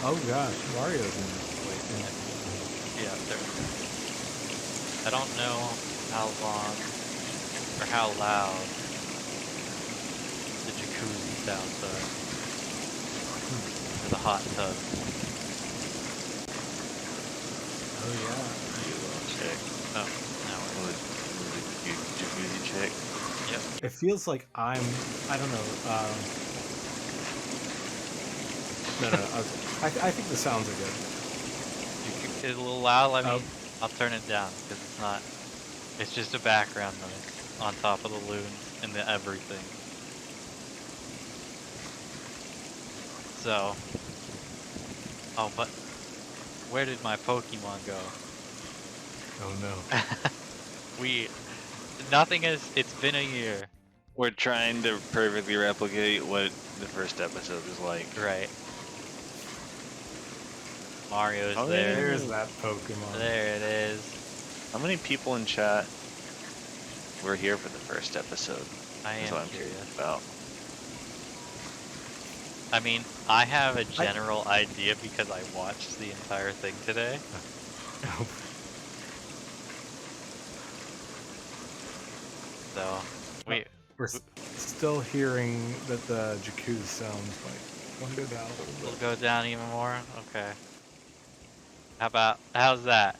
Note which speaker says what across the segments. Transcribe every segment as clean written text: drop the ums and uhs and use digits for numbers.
Speaker 1: Oh gosh, Mario's in this.
Speaker 2: Wait, yeah, there. I don't know how long or how loud the jacuzzi sounds are. Or the hot tub.
Speaker 1: Oh yeah.
Speaker 3: You check.
Speaker 2: Oh, now we're
Speaker 3: Jacuzzi check.
Speaker 2: Yep.
Speaker 1: It feels like I don't know. No. I think the sounds are good.
Speaker 2: It's a little loud. Let me. I'll turn it down because it's not. It's just a background noise on top of the loons and the everything. So. Oh, but where did my Pokemon go?
Speaker 1: Oh no.
Speaker 2: Nothing has. It's been a year.
Speaker 3: We're trying to perfectly replicate what the first episode was like.
Speaker 2: Right. Mario's
Speaker 3: Oh,
Speaker 2: there.
Speaker 1: There's that Pokemon.
Speaker 2: There it is.
Speaker 3: How many people in chat were here for the first episode?
Speaker 2: I
Speaker 3: That's
Speaker 2: am
Speaker 3: what I'm
Speaker 2: curious.
Speaker 3: about.
Speaker 2: I mean, I have a general idea because I watched the entire thing today. So,
Speaker 1: we're still hearing that the jacuzzi sounds like want to go down a little bit.
Speaker 2: It'll go down even more? Okay. How's that?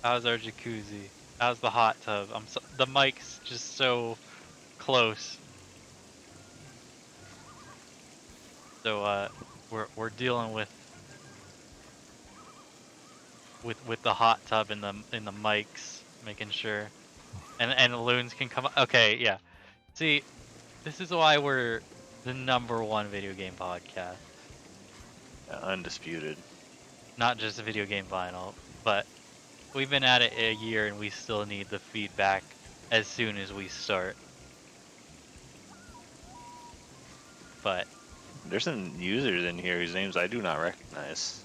Speaker 2: How's our jacuzzi? How's the hot tub? The mic's just so close. So, we're dealing with the hot tub in the mics, making sure. And the loons can come. Okay, yeah. See, this is why we're the #1 video game podcast.
Speaker 3: Undisputed.
Speaker 2: Not just a video game vinyl, but we've been at it a year and we still need the feedback as soon as we start. But
Speaker 3: there's some users in here whose names I do not recognize.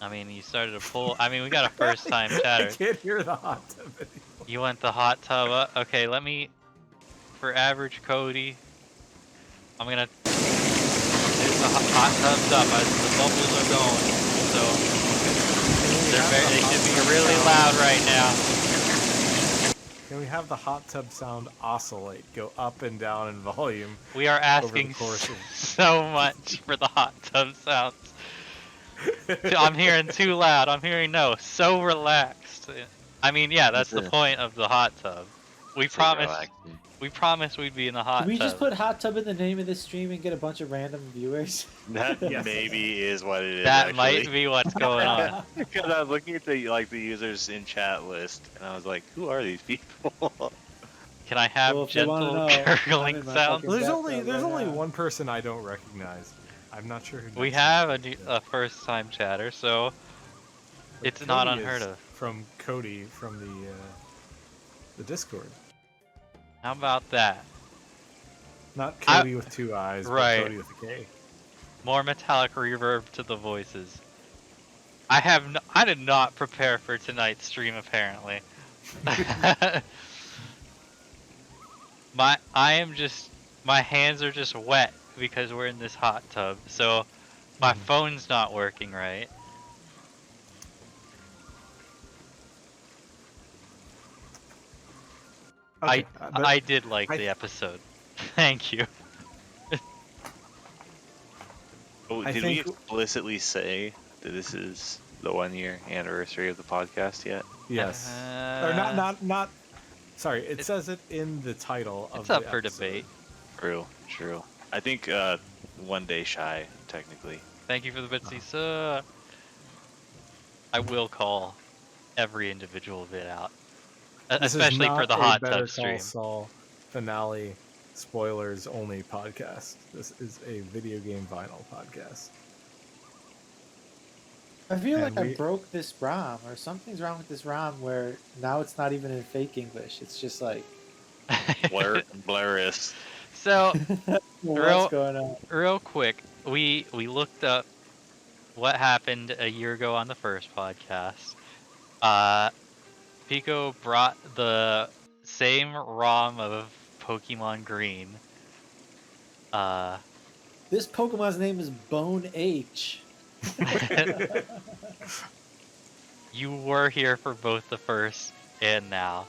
Speaker 2: I mean, you started a poll. I mean, we got a first-time chatter.
Speaker 1: I can't hear the hot tub anymore.
Speaker 2: You want the hot tub? Okay, let me. For average Cody, I'm gonna. The hot tub's up as the bubbles are going, so they should be really loud right now.
Speaker 1: Can we have the hot tub sound oscillate, go up and down in volume?
Speaker 2: We are asking so much for the hot tub sounds. I'm hearing too loud. I'm hearing no. So relaxed. I mean, yeah, that's the point of the hot tub. We promised. We promised we'd be in the hot tub.
Speaker 4: Can we just put hot tub in the name of this stream and get a bunch of random viewers?
Speaker 3: That maybe is what it is.
Speaker 2: That might be what's going on.
Speaker 3: Because I was looking at the users in chat list, and I was like, who are these people?
Speaker 2: Can I have gentle gurgling sounds?
Speaker 1: Well, there's only one person I don't recognize. I'm not sure who.
Speaker 2: We have a first-time chatter, so it's
Speaker 1: Cody
Speaker 2: not unheard of.
Speaker 1: From Cody from the Discord.
Speaker 2: How about that?
Speaker 1: Not Cody with 2 eyes,
Speaker 2: right.
Speaker 1: But Cody with a K.
Speaker 2: More metallic reverb to the voices. I did not prepare for tonight's stream, apparently. My hands are just wet because we're in this hot tub, so my phone's not working right.
Speaker 1: Okay,
Speaker 2: I did like the episode. Thank you.
Speaker 3: Did we explicitly say that this is the 1-year anniversary of the podcast yet?
Speaker 1: Yes. Or not. Sorry, it says it in the title of the episode. It's up for debate.
Speaker 3: True. I think 1 day shy, technically.
Speaker 2: Thank you for the bitsy sub. I will call every individual bit out. Especially for the hot tub stream.
Speaker 1: Saul finale spoilers only podcast. This is a video game vinyl podcast.
Speaker 4: I feel like I broke this ROM, or something's wrong with this ROM where now it's not even in fake English. It's just like
Speaker 3: blurris.
Speaker 2: So
Speaker 4: what's going on?
Speaker 2: Real quick, we looked up what happened a year ago on the first podcast. Pico brought the same ROM of Pokemon Green.
Speaker 4: This Pokemon's name is Bone H.
Speaker 2: You were here for both the first and now.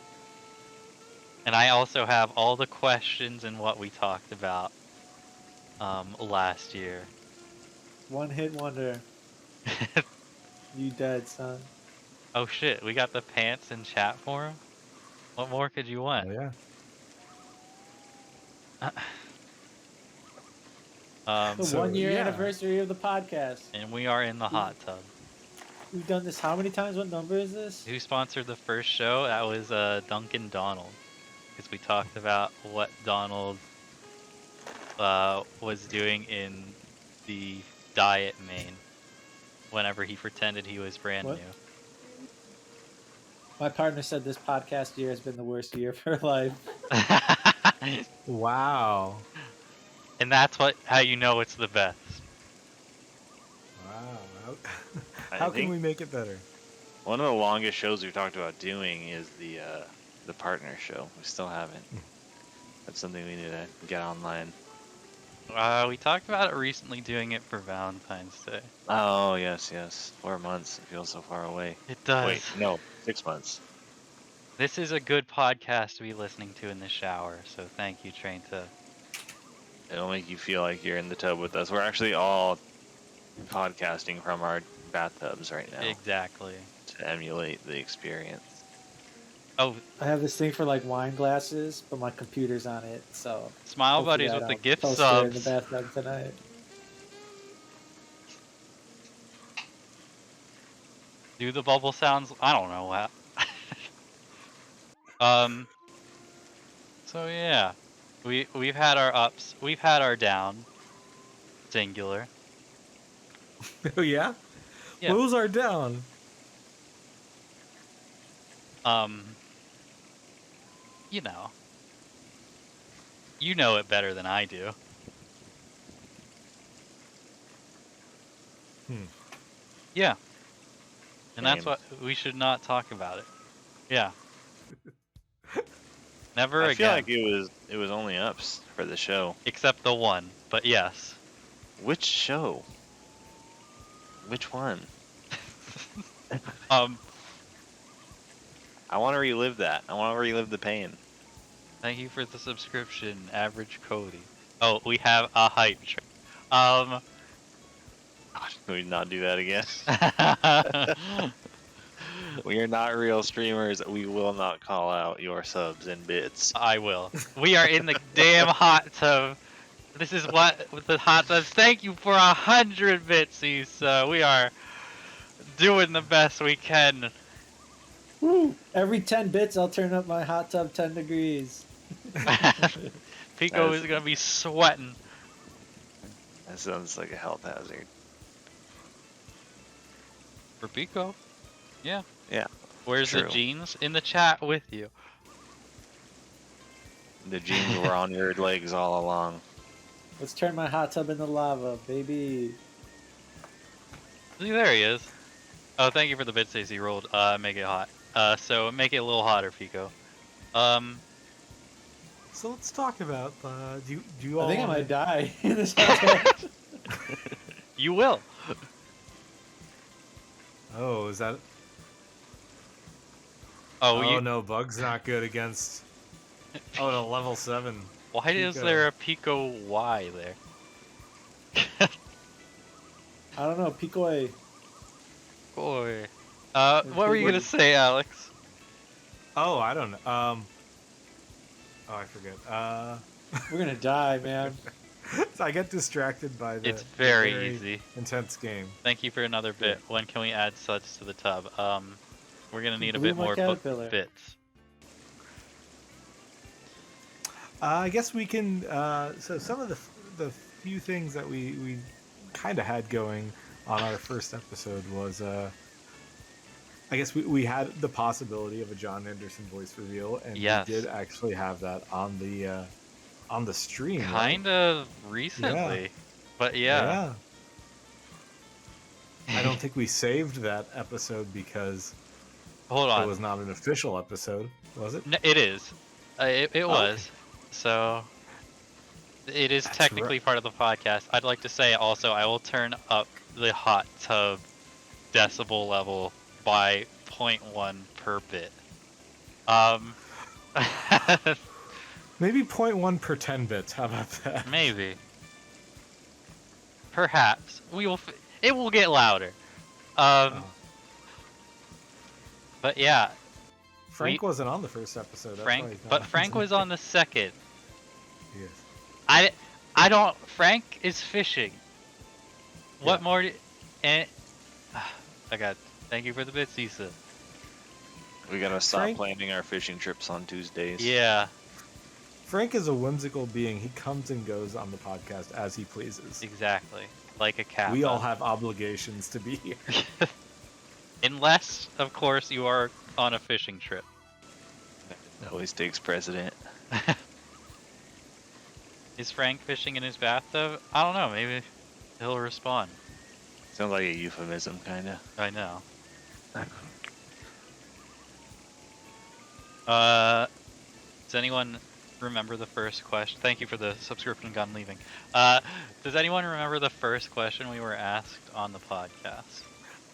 Speaker 2: And I also have all the questions and what we talked about last year.
Speaker 4: One hit wonder. You dead, son.
Speaker 2: Oh shit, we got the pants in chat for him? What more could you want?
Speaker 1: Oh, yeah.
Speaker 4: The
Speaker 1: So,
Speaker 4: 1 year
Speaker 1: yeah.
Speaker 4: anniversary of the podcast.
Speaker 2: And we are in the hot tub.
Speaker 4: We've done this how many times? What number is this?
Speaker 2: Who sponsored the first show? That was Duncan Donald. Because we talked about what Donald was doing in the diet main whenever he pretended he was brand
Speaker 4: What?
Speaker 2: new.
Speaker 4: My partner said this podcast year has been the worst year of her life.
Speaker 1: Wow.
Speaker 2: And that's how you know it's the best.
Speaker 1: Wow.
Speaker 3: I
Speaker 1: How can
Speaker 3: think
Speaker 1: we make it better?
Speaker 3: one of the longest shows we've talked about doing is the partner show. We still haven't. That's something we need to get online.
Speaker 2: We talked about it recently, doing it for Valentine's Day.
Speaker 3: Oh yes, yes. 4 months. It feels so far away.
Speaker 2: It does.
Speaker 3: Wait, no, 6 months.
Speaker 2: This is a good podcast to be listening to in the shower, so thank you, Train to.
Speaker 3: It'll make you feel like you're in the tub with us. We're actually all podcasting from our bathtubs right now
Speaker 2: Exactly.
Speaker 3: to emulate the experience.
Speaker 2: Oh,
Speaker 4: I have this thing for like wine glasses, but my computer's on it, so.
Speaker 2: Smile
Speaker 4: hopefully
Speaker 2: Buddies with
Speaker 4: I'll
Speaker 2: the gift
Speaker 4: post it in the
Speaker 2: subs.
Speaker 4: bathtub tonight.
Speaker 2: Do the bubble sounds. I don't know what. So yeah, we've had our ups, we've had our down. Singular.
Speaker 1: Oh, yeah?
Speaker 2: Yeah.
Speaker 1: What was our down?
Speaker 2: You know it better than I do. Yeah. And that's
Speaker 3: Same.
Speaker 2: what we should not talk about it. Yeah. Never
Speaker 3: I
Speaker 2: again.
Speaker 3: feel like it was only ups for the show.
Speaker 2: Except the one, but yes.
Speaker 3: Which show? Which one? I want to relive that. I want to relive the pain.
Speaker 2: Thank you for the subscription, Average Cody. Oh, we have a hype train.
Speaker 3: Can we not do that again? We are not real streamers. We will not call out your subs and bits.
Speaker 2: I will. We are in the damn hot tub. This is what with the hot tubs. Thank you for 100 bitsies. We are doing the best we can.
Speaker 4: Woo! Every 10 bits, I'll turn up my hot tub 10 degrees.
Speaker 2: Pico is gonna be sweating.
Speaker 3: That sounds like a health hazard.
Speaker 2: For Pico? Yeah.
Speaker 3: Yeah.
Speaker 2: Where's the
Speaker 3: true.
Speaker 2: jeans? In the chat with you.
Speaker 3: The jeans were on your legs all along.
Speaker 4: Let's turn my hot tub into lava, baby.
Speaker 2: See, there he is. Oh, thank you for the bit, Stacey rolled. Make it hot. So make it a little hotter, Pico.
Speaker 1: So let's talk about, do you all
Speaker 4: I think I
Speaker 1: wanna-
Speaker 4: might die in this hot tub.
Speaker 2: You will.
Speaker 1: Oh, is that...
Speaker 2: Oh,
Speaker 1: Oh,
Speaker 2: you.
Speaker 1: no, Bug's not good against... Oh, no, level 7.
Speaker 2: Why is
Speaker 1: Pico.
Speaker 2: there a Pico Y there?
Speaker 4: I don't know, Picoy.
Speaker 2: Boy. What were you gonna say, Alex?
Speaker 1: Oh, I don't know. Oh, I forget.
Speaker 4: We're gonna die, man.
Speaker 1: I get distracted by the
Speaker 2: It's very easy.
Speaker 1: intense game.
Speaker 2: Thank you for another bit. When can we add suds to the tub? We're gonna need a
Speaker 4: Blew
Speaker 2: bit
Speaker 4: my
Speaker 2: more
Speaker 4: caterpillar.
Speaker 2: bits.
Speaker 1: I guess we can. So some of the few things that we kind of had going on our first episode was I guess we had the possibility of a John Anderson voice reveal, and
Speaker 2: Yes.
Speaker 1: we did actually have that on the stream. right?
Speaker 2: Kind of recently, but yeah.
Speaker 1: I don't think we saved that episode because
Speaker 2: Hold
Speaker 1: it
Speaker 2: on.
Speaker 1: was not an official episode, was it?
Speaker 2: No, it is. It
Speaker 1: Oh,
Speaker 2: was. So It is
Speaker 1: That's
Speaker 2: technically part of the podcast. I'd like to say also I will turn up the hot tub decibel level by 0.1 per bit.
Speaker 1: Maybe 0.1 per 10 bits. How about that?
Speaker 2: Maybe. Perhaps we will. It will get louder. But yeah,
Speaker 1: Frank wasn't on the first episode. That's why he's not
Speaker 2: but
Speaker 1: on
Speaker 2: Frank was on the second.
Speaker 1: Yes.
Speaker 2: I don't. Frank is fishing. What
Speaker 1: Yeah.
Speaker 2: more? And I got. Thank you for the bits, Issa.
Speaker 3: We gotta stop
Speaker 1: Frank-
Speaker 3: planning our fishing trips on Tuesdays.
Speaker 2: Yeah,
Speaker 1: Frank is a whimsical being. He comes and goes on the podcast as he pleases.
Speaker 2: exactly. Like a cat.
Speaker 1: We all have obligations to be here.
Speaker 2: Unless, of course, you are on a fishing trip.
Speaker 3: It always takes precedent.
Speaker 2: Is Frank fishing in his bathtub? I don't know. Maybe he'll respond.
Speaker 3: Sounds like a euphemism, kinda.
Speaker 2: I know. Does anyone remember the first question? Thank you for the subscription gun leaving. Does anyone remember the first question we were asked on the podcast?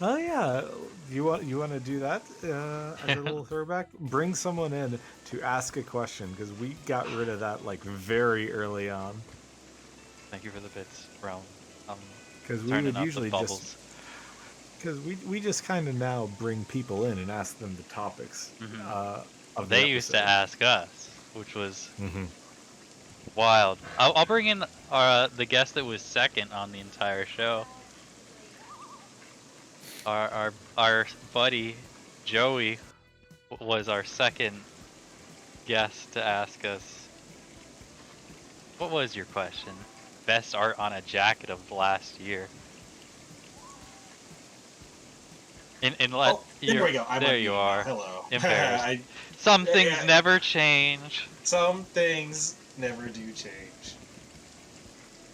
Speaker 1: Oh yeah, you want to do that as a little throwback? Bring someone in to ask a question because we got rid of that like very early on.
Speaker 2: Thank you for the bits, Realm.
Speaker 1: Because we
Speaker 2: Turning
Speaker 1: would
Speaker 2: up the
Speaker 1: usually
Speaker 2: bubbles.
Speaker 1: because we just kind of now bring people in and ask them the topics
Speaker 2: Mhm.
Speaker 1: of the
Speaker 2: They used to
Speaker 1: episode.
Speaker 2: ask us, which was
Speaker 1: Mhm.
Speaker 2: wild. I'll bring in the guest that was second on the entire show. Our buddy Joey was our second guest to ask us. What was your question? Best art on a jacket of last year.
Speaker 5: There we go. I'm
Speaker 2: there
Speaker 5: unmuted
Speaker 2: you
Speaker 5: now.
Speaker 2: are.
Speaker 5: Hello.
Speaker 2: Embarrassed. Some
Speaker 5: Yeah,
Speaker 2: things
Speaker 5: yeah.
Speaker 2: never change.
Speaker 5: Some things never do change.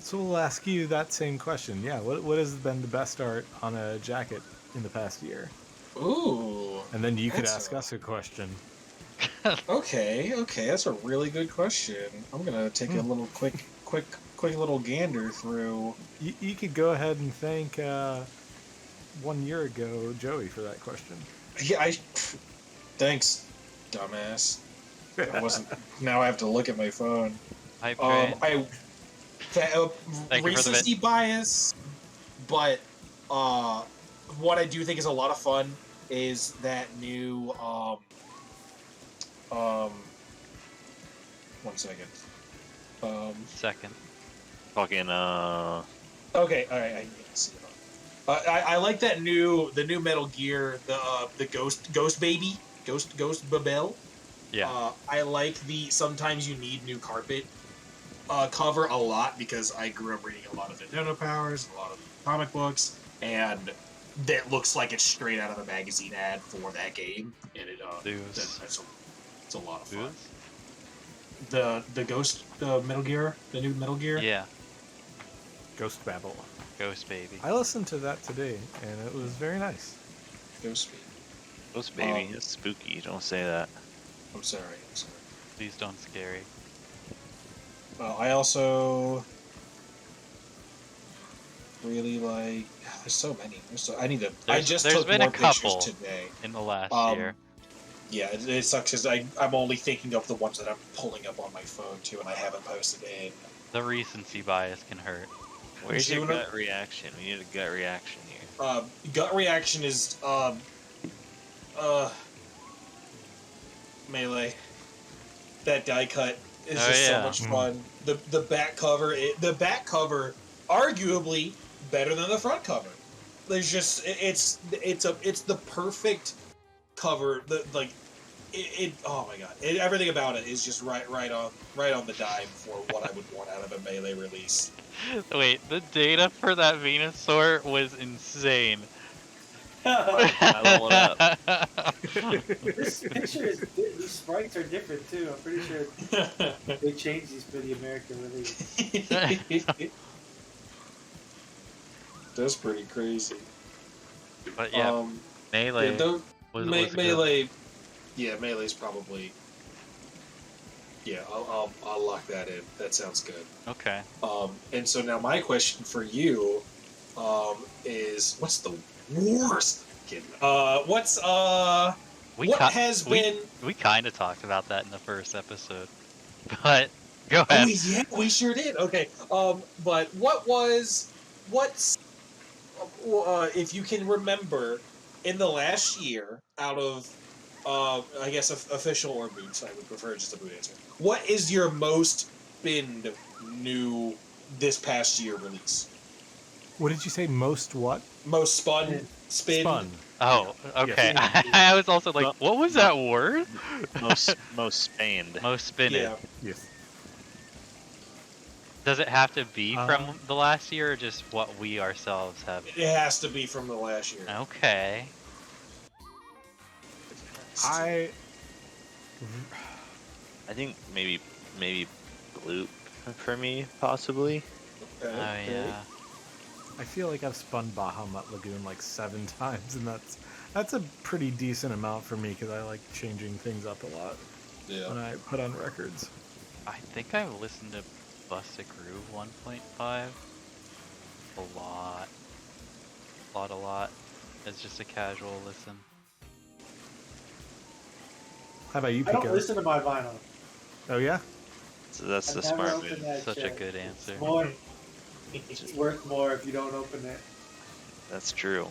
Speaker 1: So we'll ask you that same question. Yeah, what has been the best art on a jacket in the past year?
Speaker 5: Ooh.
Speaker 1: And then you could
Speaker 5: That's
Speaker 1: ask us a question.
Speaker 5: Okay. That's a really good question. I'm gonna take a little quick little gander through.
Speaker 1: You could go ahead and thank 1 year ago Joey for that question.
Speaker 5: Yeah, thanks, dumbass. I wasn't. Now I have to look at my phone.
Speaker 2: Hype train.
Speaker 5: Thank
Speaker 2: you for the
Speaker 5: recency bias, but what I do think is a lot of fun is that new 1 second.
Speaker 2: Second.
Speaker 3: Fucking,
Speaker 5: Okay, all right, I can see it. I like that the new Metal Gear, the Ghost Baby, Ghost Babel.
Speaker 2: Yeah.
Speaker 5: I like the sometimes you need new carpet cover a lot because I grew up reading a lot of Nintendo Powers, a lot of comic books, and that looks like it's straight out of a magazine ad for that game, and it's a lot of fun. The Ghost Metal Gear, the new Metal Gear.
Speaker 2: Yeah.
Speaker 1: Ghost Babel.
Speaker 2: Ghost Baby.
Speaker 1: I listened to that today, and it was very nice.
Speaker 5: Ghost Baby.
Speaker 3: Ghost baby, it's spooky. Don't say that.
Speaker 5: I'm sorry.
Speaker 2: Please don't scary.
Speaker 5: I also really like. There's so many. I need to. I just
Speaker 2: there's
Speaker 5: took
Speaker 2: been
Speaker 5: more
Speaker 2: a couple
Speaker 5: pictures today.
Speaker 2: in the last year.
Speaker 5: Yeah, it sucks because I'm only thinking of the ones that I'm pulling up on my phone too, and I haven't posted in.
Speaker 2: The recency bias can hurt.
Speaker 3: Where's your
Speaker 5: Juno?
Speaker 3: gut reaction? We need a gut reaction here.
Speaker 5: Gut reaction is Melee. That die cut is
Speaker 2: Oh,
Speaker 5: just
Speaker 2: yeah.
Speaker 5: so much fun. The back cover, arguably better than the front cover. There's just it's the perfect cover. Oh my god! Everything about it is just right on the dime for what I would want out of a Melee release.
Speaker 2: Wait, the data for that Venusaur was insane.
Speaker 3: I leveled up.
Speaker 4: This picture is these sprites are different too. I'm pretty sure they changed these for the American release.
Speaker 5: That's pretty crazy.
Speaker 2: But yeah, Melee
Speaker 5: yeah,
Speaker 2: was
Speaker 5: Melee.
Speaker 2: good.
Speaker 5: Yeah, Melee's probably Yeah, I'll lock that in. That sounds good.
Speaker 2: Okay.
Speaker 5: And so now my question for you is, what's the worst? Kidding.
Speaker 2: We
Speaker 5: what
Speaker 2: ki-
Speaker 5: has
Speaker 2: we,
Speaker 5: been?
Speaker 2: We kind of talked about that in the first episode, but go
Speaker 5: Oh
Speaker 2: ahead.
Speaker 5: yeah, we sure did. Okay. But what's if you can remember in the last year out of I guess official or boots, I would prefer just a boot answer. What is your most binned new this past year release?
Speaker 1: What did you say? Most what?
Speaker 5: Most spun,
Speaker 1: Spun.
Speaker 2: Oh, okay.
Speaker 4: Yes.
Speaker 2: I was also like,
Speaker 3: No,
Speaker 2: what was
Speaker 3: no.
Speaker 2: that word?
Speaker 3: Most spanned.
Speaker 2: Most spinning.
Speaker 5: Yeah.
Speaker 1: Yes.
Speaker 2: Does it have to be
Speaker 1: Um,
Speaker 2: from the last year, or just what we ourselves have?
Speaker 5: It has to be from the last year.
Speaker 2: Okay.
Speaker 1: I
Speaker 3: think maybe Bloop for me, possibly.
Speaker 2: Oh yeah.
Speaker 1: I feel like I've spun Bahamut Lagoon like 7 times, and that's a pretty decent amount for me because I like changing things up a lot
Speaker 5: Yeah.
Speaker 1: when I put on records.
Speaker 2: I think I've listened to Busted Groove 1.5 a lot. It's just a casual listen.
Speaker 1: How about you,
Speaker 4: I don't
Speaker 1: Pico?
Speaker 4: listen to my vinyl.
Speaker 1: Oh yeah.
Speaker 3: So that's the
Speaker 4: I've never
Speaker 3: smart
Speaker 4: opened
Speaker 3: move.
Speaker 4: that
Speaker 2: Such a
Speaker 4: shit.
Speaker 2: good answer.
Speaker 4: It's more. It's worth more if you don't open it.
Speaker 3: That's true.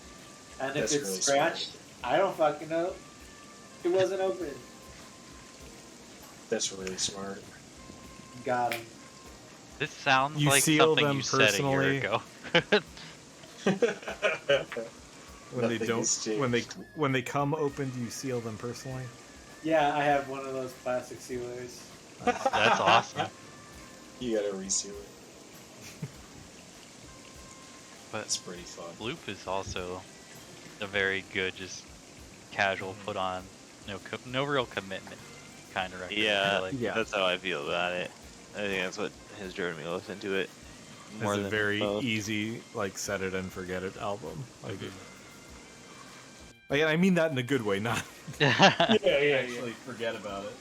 Speaker 4: And if
Speaker 5: That's
Speaker 4: it's
Speaker 5: really
Speaker 4: scratched, I don't fucking know. It wasn't open.
Speaker 5: That's really smart.
Speaker 4: Got him.
Speaker 2: This sounds
Speaker 1: You
Speaker 2: like
Speaker 1: seal
Speaker 2: something
Speaker 1: them
Speaker 2: you said a year
Speaker 1: personally?
Speaker 2: ago.
Speaker 1: When they
Speaker 5: Nothing
Speaker 1: don't,
Speaker 5: has changed.
Speaker 1: when they come open, do you seal them personally?
Speaker 4: Yeah, I have one of those plastic sealers.
Speaker 2: That's awesome.
Speaker 5: You gotta reseal it.
Speaker 2: But
Speaker 5: That's pretty fun.
Speaker 2: Loop is also a very good, just casual put on, no real commitment kind of record. I
Speaker 3: Yeah,
Speaker 2: feel like.
Speaker 1: Yeah.
Speaker 3: that's how I feel about it. I think that's what has driven me to listen to it more
Speaker 1: It's a
Speaker 3: than
Speaker 1: very
Speaker 3: both.
Speaker 1: easy, like, set it and forget it album. Like, I mean that in a good way, not
Speaker 5: Yeah.
Speaker 1: actually forget about it.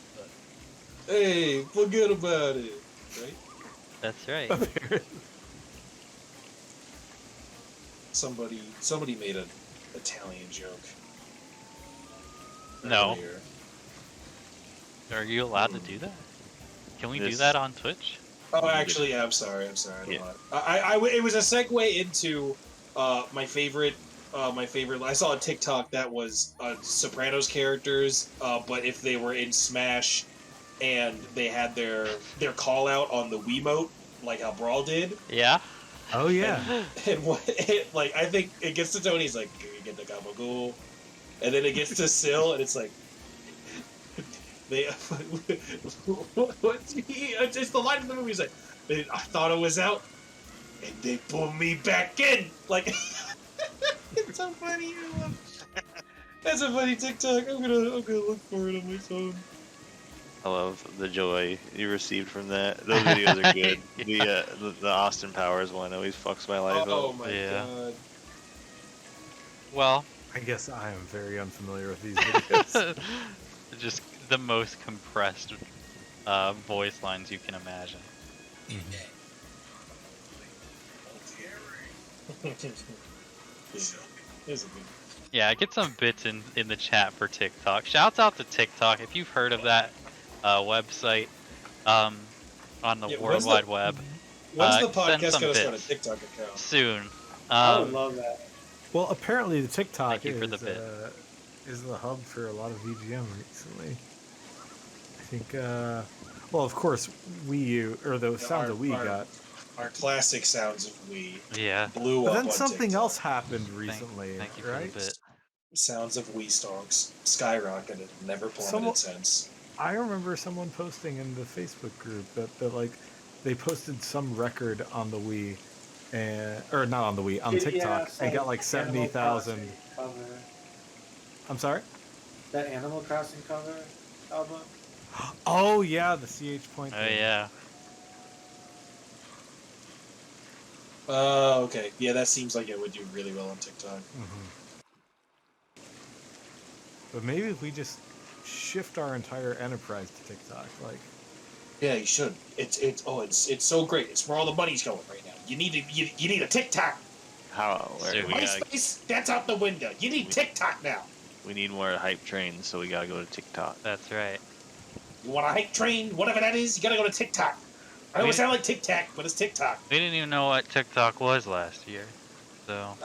Speaker 5: Hey, forget about it. Right?
Speaker 2: That's right.
Speaker 1: But.
Speaker 5: Somebody made an Italian joke.
Speaker 2: No.
Speaker 5: earlier.
Speaker 2: Are you allowed to do that? Can we do
Speaker 3: This-
Speaker 2: that on Twitch?
Speaker 5: Oh, actually, yeah, I'm sorry. I don't
Speaker 3: Yeah.
Speaker 5: know. It was a segue into my favorite. I saw a TikTok that was Sopranos characters, but if they were in Smash, and they had their call out on the Wiimote, like how Brawl did.
Speaker 2: Yeah.
Speaker 1: Oh yeah.
Speaker 5: And like I think it gets to Tony, he's like, "Can you get the gabagool?" And then it gets to Syl, and it's like, it's the line of the movie. He's like, "I thought it was out, and they pulled me back in." Like, it's so funny. I love it. That's a funny TikTok. I'm gonna look for it on my phone.
Speaker 3: I love the joy you received from that. Those videos are good.
Speaker 2: Yeah.
Speaker 3: The Austin Powers one always fucks my life
Speaker 5: Oh
Speaker 3: up.
Speaker 5: my
Speaker 2: Yeah.
Speaker 5: god.
Speaker 2: Well,
Speaker 1: I guess I am very unfamiliar with these videos.
Speaker 2: just the most compressed voice lines you can imagine.
Speaker 5: It's a good.
Speaker 2: Yeah, I get some bits in the chat for TikTok. Shouts out to TikTok if you've heard of that website on the
Speaker 5: Yeah,
Speaker 2: World
Speaker 5: when's
Speaker 2: Wide
Speaker 5: the-
Speaker 2: Web.
Speaker 5: When's the
Speaker 2: Send
Speaker 5: podcast
Speaker 2: some
Speaker 5: gonna start a
Speaker 2: bits.
Speaker 5: TikTok account?
Speaker 2: Soon.
Speaker 4: I would love that.
Speaker 1: Well, apparently the TikTok
Speaker 2: Thank you for the bit.
Speaker 1: is the hub for a lot of VGM recently. I think, well, of course, Wii U, or the sounds that we got.
Speaker 5: Our classic sounds of Wii
Speaker 2: Yeah.
Speaker 5: blew
Speaker 1: But
Speaker 5: up
Speaker 1: then
Speaker 5: on
Speaker 1: something
Speaker 5: TikTok.
Speaker 1: else happened recently,
Speaker 2: Thank you for
Speaker 1: right?
Speaker 2: the bit.
Speaker 5: Sounds of Wii stonks skyrocketed, never plummeted since.
Speaker 1: I remember someone posting in the Facebook group that like, they posted some record on the Wii, or not on the Wii, on TikTok, and got like 70,000.
Speaker 4: Animal Crossing cover.
Speaker 1: I'm sorry?
Speaker 4: That Animal Crossing cover album.
Speaker 1: Oh yeah, the CH Point.
Speaker 2: Oh
Speaker 1: thing.
Speaker 2: yeah.
Speaker 5: Okay. Yeah, that seems like it would do really well on TikTok.
Speaker 1: But maybe if we just shift our entire enterprise to TikTok, like
Speaker 5: Yeah, you should. It's so great. It's where all the money's going right now. You need a TikTok.
Speaker 3: How?
Speaker 2: So we
Speaker 5: MySpace, that's out the window. You need TikTok now.
Speaker 3: We need more hype trains, so we gotta go to TikTok.
Speaker 2: That's right.
Speaker 5: You want a hype train, whatever that is, you gotta go to TikTok. I know it sound like Tic Tac, but it's TikTok.
Speaker 2: We didn't even know what TikTok was last year, so.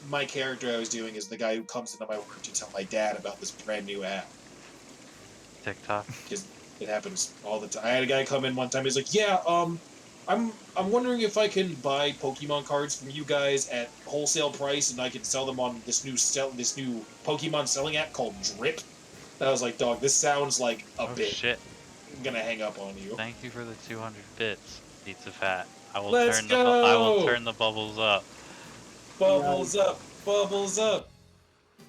Speaker 5: My character I was doing is the guy who comes into my work to tell my dad about this brand new app.
Speaker 2: TikTok.
Speaker 5: Because it happens all the time. I had a guy come in one time. He's like, "Yeah, I'm wondering if I can buy Pokemon cards from you guys at wholesale price, and I can sell them on this new Pokemon selling app called Drip." And I was like, "Dog, this sounds like a
Speaker 2: Oh
Speaker 5: bit.
Speaker 2: shit!
Speaker 5: I'm gonna hang up on you."
Speaker 2: Thank you for the 200 bits, Pizza Fat. I will
Speaker 5: Let's
Speaker 2: turn I will
Speaker 5: go!
Speaker 2: turn the bubbles up.
Speaker 5: Bubbles up, bubbles up.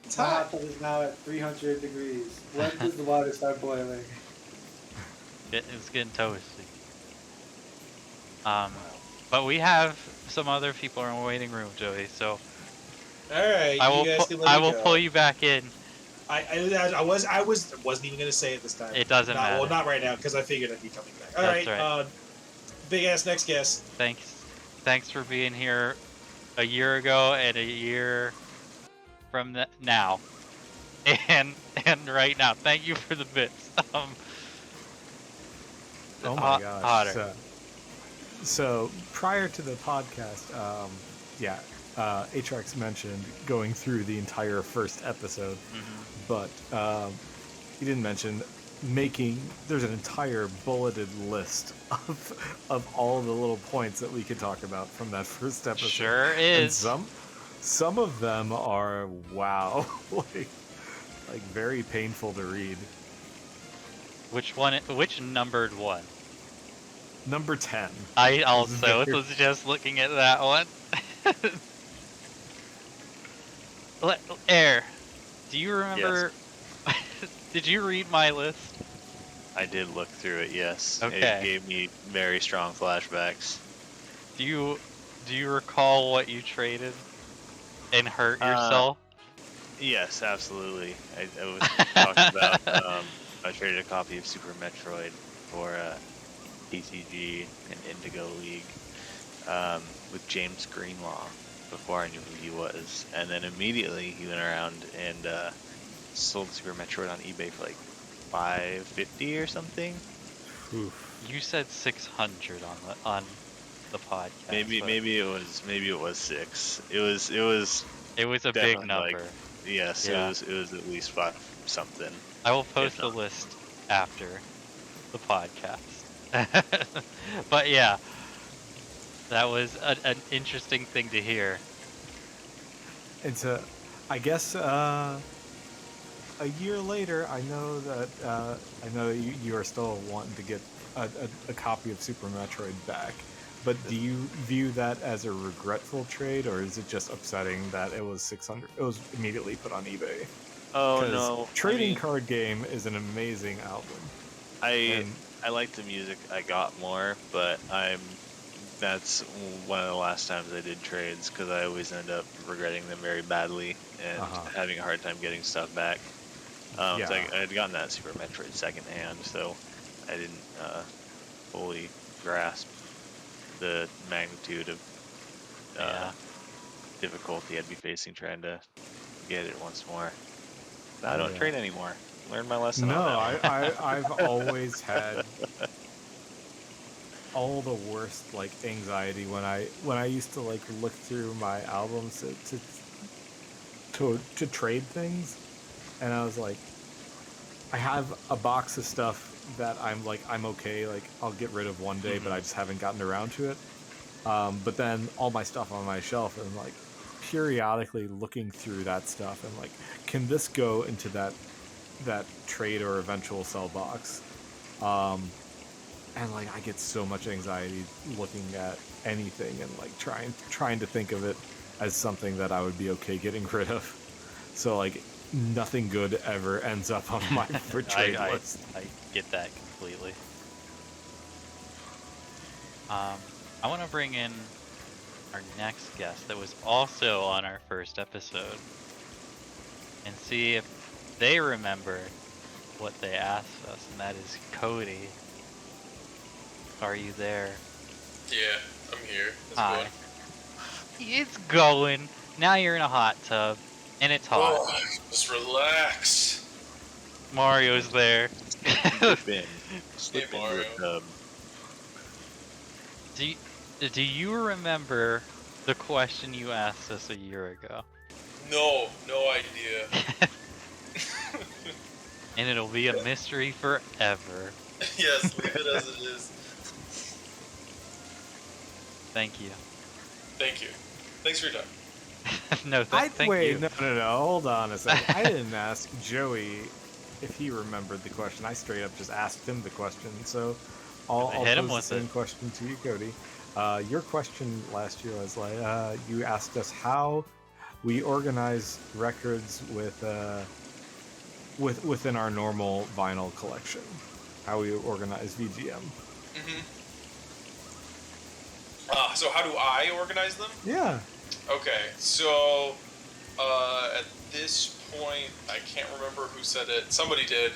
Speaker 5: It's
Speaker 4: My
Speaker 5: hot.
Speaker 4: hot tub is now at 300 degrees. When does the water start boiling?
Speaker 2: It's getting toasty. But we have some other people in the waiting room, Joey. So
Speaker 5: All right,
Speaker 2: I
Speaker 5: you guys can let
Speaker 2: I
Speaker 5: me
Speaker 2: will
Speaker 5: go.
Speaker 2: pull you back in.
Speaker 5: wasn't even gonna say it this time.
Speaker 2: It doesn't matter.
Speaker 5: Well, not right now because I figured I'd be coming back. All
Speaker 2: That's
Speaker 5: right,
Speaker 2: right.
Speaker 5: big ass next guest.
Speaker 2: Thanks for being here a year ago and a year from now, and right now. Thank you for the bits.
Speaker 1: Oh my gosh.
Speaker 2: Hotter.
Speaker 1: So prior to the podcast, HRX mentioned going through the entire first episode, but he didn't mention there's an entire bulleted list of all the little points that we could talk about from that first episode.
Speaker 2: Sure is.
Speaker 1: And some of them are wow, like very painful to read.
Speaker 2: Which numbered one?
Speaker 1: Number 10.
Speaker 2: I also was just looking at that one. Air, do you remember?
Speaker 3: Yes.
Speaker 2: Did you read my list?
Speaker 3: I did look through it, yes.
Speaker 2: Okay.
Speaker 3: It gave me very strong flashbacks.
Speaker 2: Do you recall what you traded and hurt yourself?
Speaker 3: Yes, absolutely. I was talking about, I traded a copy of Super Metroid for TCG and Indigo League with James Greenlaw before I knew who he was. And then immediately he went around and sold Super Metroid on eBay for like $550 or something.
Speaker 1: Oof.
Speaker 2: You said 600 on the podcast.
Speaker 3: Maybe it was 6. It was
Speaker 2: a big
Speaker 3: definitely,
Speaker 2: number.
Speaker 3: like, yes,
Speaker 2: Yeah.
Speaker 3: it was at least 5 something.
Speaker 2: I will post the list after the podcast. But yeah, that was an interesting thing to hear.
Speaker 1: It's I guess a year later, I know that you are still wanting to get a copy of Super Metroid back. But do you view that as a regretful trade, or is it just upsetting that it was 600? It was immediately put on eBay.
Speaker 3: Oh no!
Speaker 1: Trading Card Game is an amazing album.
Speaker 3: I like the music I got more, but that's one of the last times I did trades because I always end up regretting them very badly and having a hard time getting stuff back. So I had gotten that Super Metroid secondhand, so I didn't fully grasp the magnitude of difficulty I'd be facing trying to get it once more. I don't trade anymore. Learned my lesson.
Speaker 1: No,
Speaker 3: on that.
Speaker 1: I've always had all the worst like anxiety when I used to like look through my albums to trade things, and I was like, I have a box of stuff that I'm okay, like I'll get rid of one day, but I just haven't gotten around to it. But then all my stuff on my shelf, and like periodically looking through that stuff and like, can this go into that trade or eventual sell box? And like I get so much anxiety looking at anything and like trying to think of it as something that I would be okay getting rid of. So like nothing good ever ends up on my for trade list.
Speaker 2: I get that completely. I want to bring in our next guest that was also on our first episode and see if they remember what they asked us, and that is Cody. are you there?
Speaker 6: Yeah, I'm here. It's
Speaker 2: Hi.
Speaker 6: going.
Speaker 2: It's going. Now you're in a hot tub, and it's hot.
Speaker 6: Oh, just relax.
Speaker 2: Mario's there.
Speaker 3: Slip in. Slip
Speaker 6: Hey,
Speaker 3: into
Speaker 6: Mario.
Speaker 3: the tub.
Speaker 2: Do you remember the question you asked us a year ago?
Speaker 6: No idea.
Speaker 2: And it'll be a mystery forever.
Speaker 6: Yes, leave it as it is.
Speaker 2: Thank you.
Speaker 6: Thank you. Thanks for your time.
Speaker 2: No, thank
Speaker 1: wait,
Speaker 2: you.
Speaker 1: no. Hold on a second. I didn't ask Joey if he remembered the question. I straight up just asked him the question. So I'll
Speaker 2: Hit him
Speaker 1: pose the
Speaker 2: with
Speaker 1: same
Speaker 2: it.
Speaker 1: question to you, Cody. Your question last year was like, you asked us how we organize records within our normal vinyl collection. How we organize VGM.
Speaker 6: So how do I organize them?
Speaker 1: Yeah.
Speaker 6: Okay, so at this point, I can't remember who said it. Somebody did,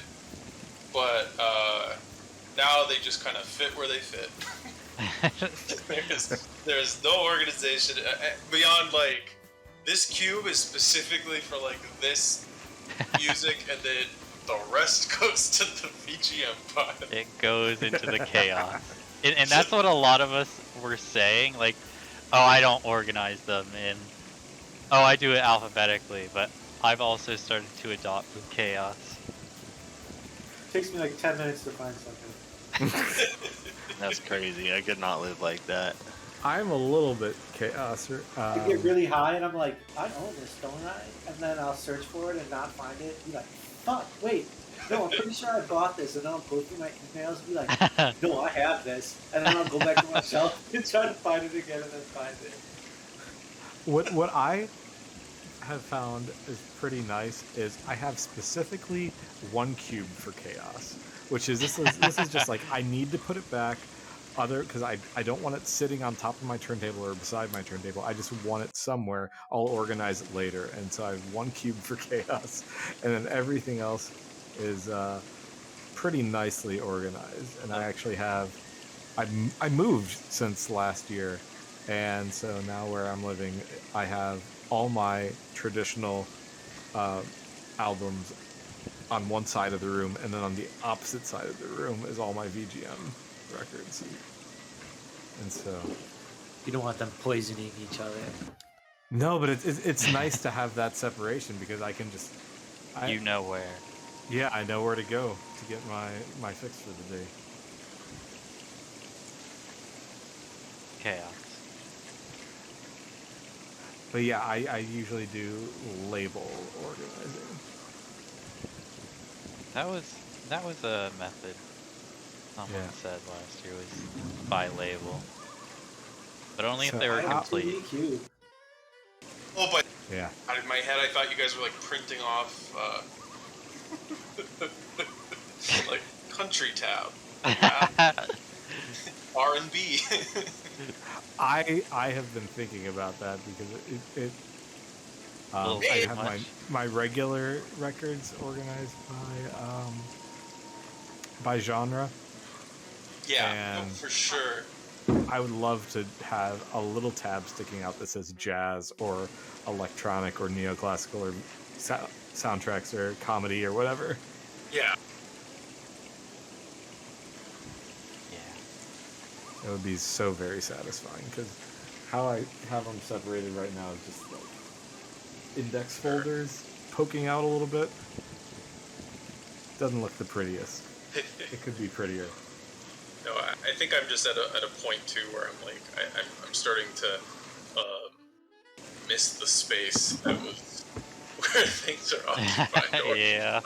Speaker 6: but now they just kind of fit where they fit. there's no organization beyond like this cube is specifically for like this music, and then the rest goes to the VGM pod.
Speaker 2: It goes into the chaos. And that's what a lot of us were saying, like, oh, I don't organize them in... Oh, I do it alphabetically, but I've also started to adopt the chaos.
Speaker 4: Takes me like 10 minutes to find something.
Speaker 3: That's crazy. I could not live like that.
Speaker 1: I'm a little bit chaos.
Speaker 4: I get really high and I'm like, I own this, don't I? And then I'll search for it and not find it. Be like, fuck, wait. No, I'm pretty sure I bought this. And then I'll go through my emails and be like, no, I have this. And then I'll go back to my shelf and try to find it again and then find it.
Speaker 1: What I have found is pretty nice is I have specifically one cube for chaos, which is this is just like I need to put it back, because I don't want it sitting on top of my turntable or beside my turntable. I just want it somewhere. I'll organize it later, and so I have one cube for chaos, and then everything else is pretty nicely organized. And I actually have I moved since last year. And so now where I'm living, I have all my traditional albums on one side of the room, and then on the opposite side of the room is all my VGM records. And so...
Speaker 4: You don't want them poisoning each other.
Speaker 1: No, but it's nice to have that separation, because I can just...
Speaker 2: You know where.
Speaker 1: Yeah, I know where to go to get my fix for the day.
Speaker 2: Chaos.
Speaker 1: But yeah, I usually do label organizing.
Speaker 2: That was a method someone
Speaker 1: Yeah.
Speaker 2: said last year, was by label. But only
Speaker 1: So
Speaker 2: if they were
Speaker 4: I have
Speaker 2: complete.
Speaker 4: 2D cube.
Speaker 6: Oh, but
Speaker 1: Yeah.
Speaker 6: out of my head, I thought you guys were like printing off like country tab, R&B.
Speaker 1: I have been thinking about that because
Speaker 2: Little
Speaker 1: I
Speaker 2: bit
Speaker 1: have
Speaker 2: much.
Speaker 1: my regular records organized by genre.
Speaker 6: Yeah, no,
Speaker 1: And-
Speaker 6: for sure.
Speaker 1: I would love to have a little tab sticking out that says jazz or electronic or neoclassical or soundtracks or comedy or whatever.
Speaker 6: Yeah.
Speaker 2: Yeah.
Speaker 1: It would be so very satisfying, because how I have them separated right now is just like index folders poking out a little bit. Doesn't look the prettiest. It could be prettier.
Speaker 6: No, I think I'm just at a point too where I'm like I'm starting to miss the space that was where things are occupied,
Speaker 2: Yeah.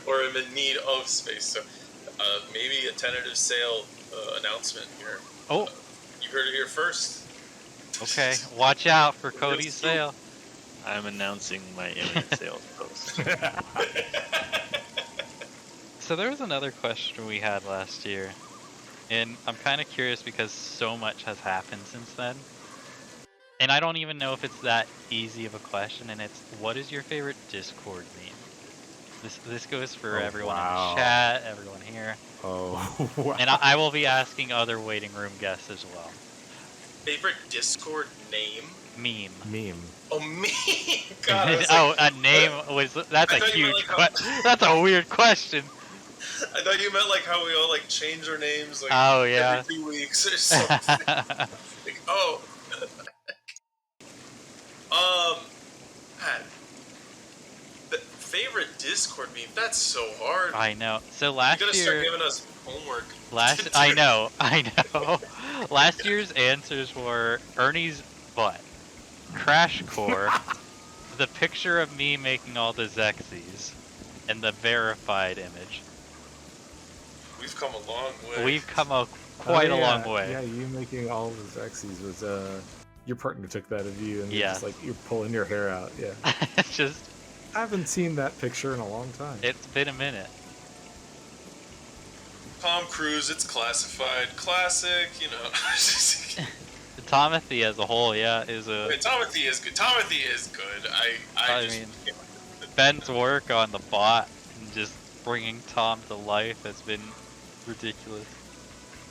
Speaker 6: or I'm in need of space. So maybe a tentative sale announcement here.
Speaker 2: Oh,
Speaker 6: You heard it here first.
Speaker 2: okay. Watch out for Cody's sale.
Speaker 3: I'm announcing my imminent sales post.
Speaker 2: So there was another question we had last year, and I'm kind of curious because so much has happened since then. And I don't even know if it's that easy of a question, and it's, what is your favorite Discord meme? This goes for
Speaker 1: Oh,
Speaker 2: everyone
Speaker 1: wow.
Speaker 2: in the chat, everyone here,
Speaker 1: Oh, wow.
Speaker 2: and I will be asking other waiting room guests as well.
Speaker 6: Favorite Discord name?
Speaker 2: Meme.
Speaker 1: Meme.
Speaker 6: Oh, me. God, I was
Speaker 2: Oh,
Speaker 6: like,
Speaker 2: a name was. That's
Speaker 6: I
Speaker 2: a
Speaker 6: thought you meant,
Speaker 2: huge.
Speaker 6: like,
Speaker 2: That's a weird question.
Speaker 6: I thought you meant like how we all like change our names like
Speaker 2: Oh yeah.
Speaker 6: every 2 weeks or something. Like, oh. Man, the favorite Discord meme. That's so hard.
Speaker 2: I know. So
Speaker 6: You
Speaker 2: last
Speaker 6: gotta start
Speaker 2: year.
Speaker 6: giving us homework.
Speaker 2: I know. Last year's answers were Ernie's butt, Crash Core, the picture of me making all the Zexies, and the verified image.
Speaker 6: We've come a long way.
Speaker 2: We've come quite
Speaker 1: Oh,
Speaker 2: a
Speaker 1: yeah.
Speaker 2: long way.
Speaker 1: Yeah, you making all the Zexies was your partner took that of you and you're
Speaker 2: Yeah.
Speaker 1: just like you're pulling your hair out. Yeah.
Speaker 2: It's just,
Speaker 1: I haven't seen that picture in a long time.
Speaker 2: it's been a minute.
Speaker 6: Tom Cruise, it's classified, classic. You know.
Speaker 2: Tomothy as a whole, yeah, is a.
Speaker 6: Wait, Tomothy is good. Tomothy is good. I just
Speaker 2: mean, Ben's work on the bot and just bringing Tom to life has been ridiculous.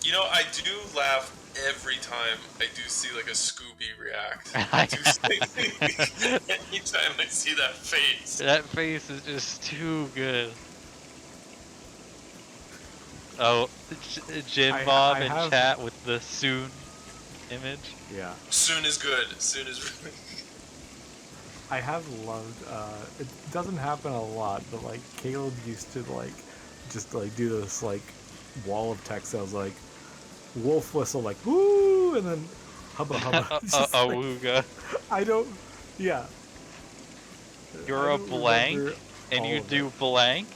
Speaker 6: You know, I do laugh every time I do see like a Scooby react.
Speaker 2: I
Speaker 6: I do see, anytime I see that face.
Speaker 2: That face is just too good. Oh, Jim Bob
Speaker 1: I
Speaker 2: in
Speaker 1: have-
Speaker 2: chat with the soon image.
Speaker 1: Yeah.
Speaker 6: Soon is good. Soon is really.
Speaker 1: I have loved it doesn't happen a lot, but like Caleb used to like just like do this like wall of text that was like wolf whistle like woo and then hubba hubba. It's just like,
Speaker 2: Awooga.
Speaker 1: I don't yeah.
Speaker 2: You're
Speaker 1: I
Speaker 2: a
Speaker 1: don't
Speaker 2: blank
Speaker 1: remember
Speaker 2: and
Speaker 1: all
Speaker 2: you
Speaker 1: of
Speaker 2: do
Speaker 1: it.
Speaker 2: blank?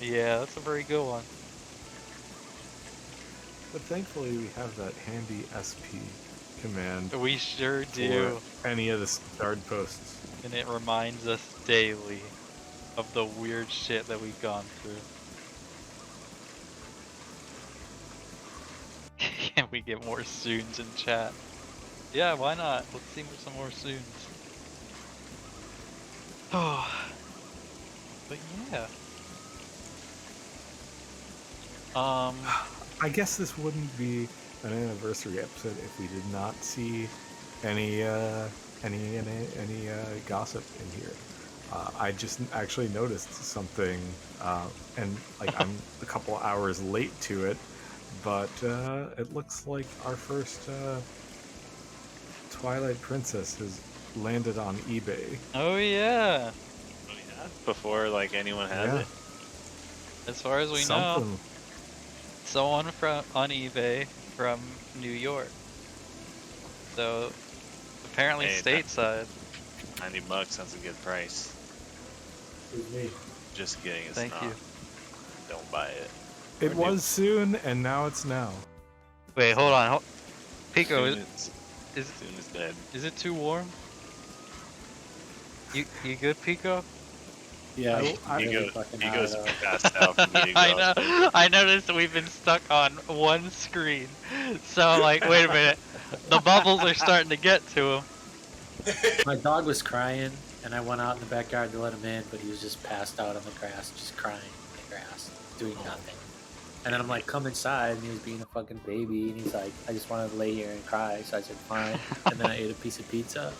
Speaker 2: Yeah, that's a very good one.
Speaker 1: But thankfully we have that handy SP command
Speaker 2: We sure
Speaker 1: for
Speaker 2: do.
Speaker 1: any of the starred posts.
Speaker 2: And it reminds us daily of the weird shit that we've gone through. Can we get more soons in chat? Yeah, why not? Let's see some more soons. Oh, but yeah.
Speaker 1: I guess this wouldn't be an anniversary episode if we did not see any gossip in here. I just actually noticed something, and like I'm a couple hours late to it, but it looks like our first Twilight Princess has landed on eBay.
Speaker 2: Oh yeah.
Speaker 3: Oh, yeah? Before like anyone has
Speaker 1: Yeah.
Speaker 3: it.
Speaker 2: As far as we know,
Speaker 1: Something.
Speaker 2: someone on eBay from New York. So apparently
Speaker 3: Hey,
Speaker 2: stateside.
Speaker 3: $90 sounds a good price.
Speaker 4: Who's me?
Speaker 3: Just kidding. It's
Speaker 2: Thank
Speaker 3: not.
Speaker 2: you.
Speaker 3: Don't buy it.
Speaker 1: It was soon, and now it's now.
Speaker 2: Wait, hold on. Pico,
Speaker 3: Soon
Speaker 2: is
Speaker 3: is dead.
Speaker 2: is it too warm? You good, Pico?
Speaker 4: Yeah,
Speaker 1: I-
Speaker 4: it's really
Speaker 3: Ego,
Speaker 4: fucking
Speaker 3: Ego's
Speaker 4: hot out.
Speaker 3: passed out from eating
Speaker 2: I
Speaker 3: up.
Speaker 2: know. I noticed we've been stuck on one screen. So I'm like, wait a minute. The bubbles are starting to get to him.
Speaker 4: My dog was crying, and I went out in the backyard to let him in, but he was just passed out on the grass, just crying in the grass, doing nothing. And then I'm like, come inside, and he was being a fucking baby, and he's like, I just want to lay here and cry. So I said, fine. And then I ate a piece of pizza,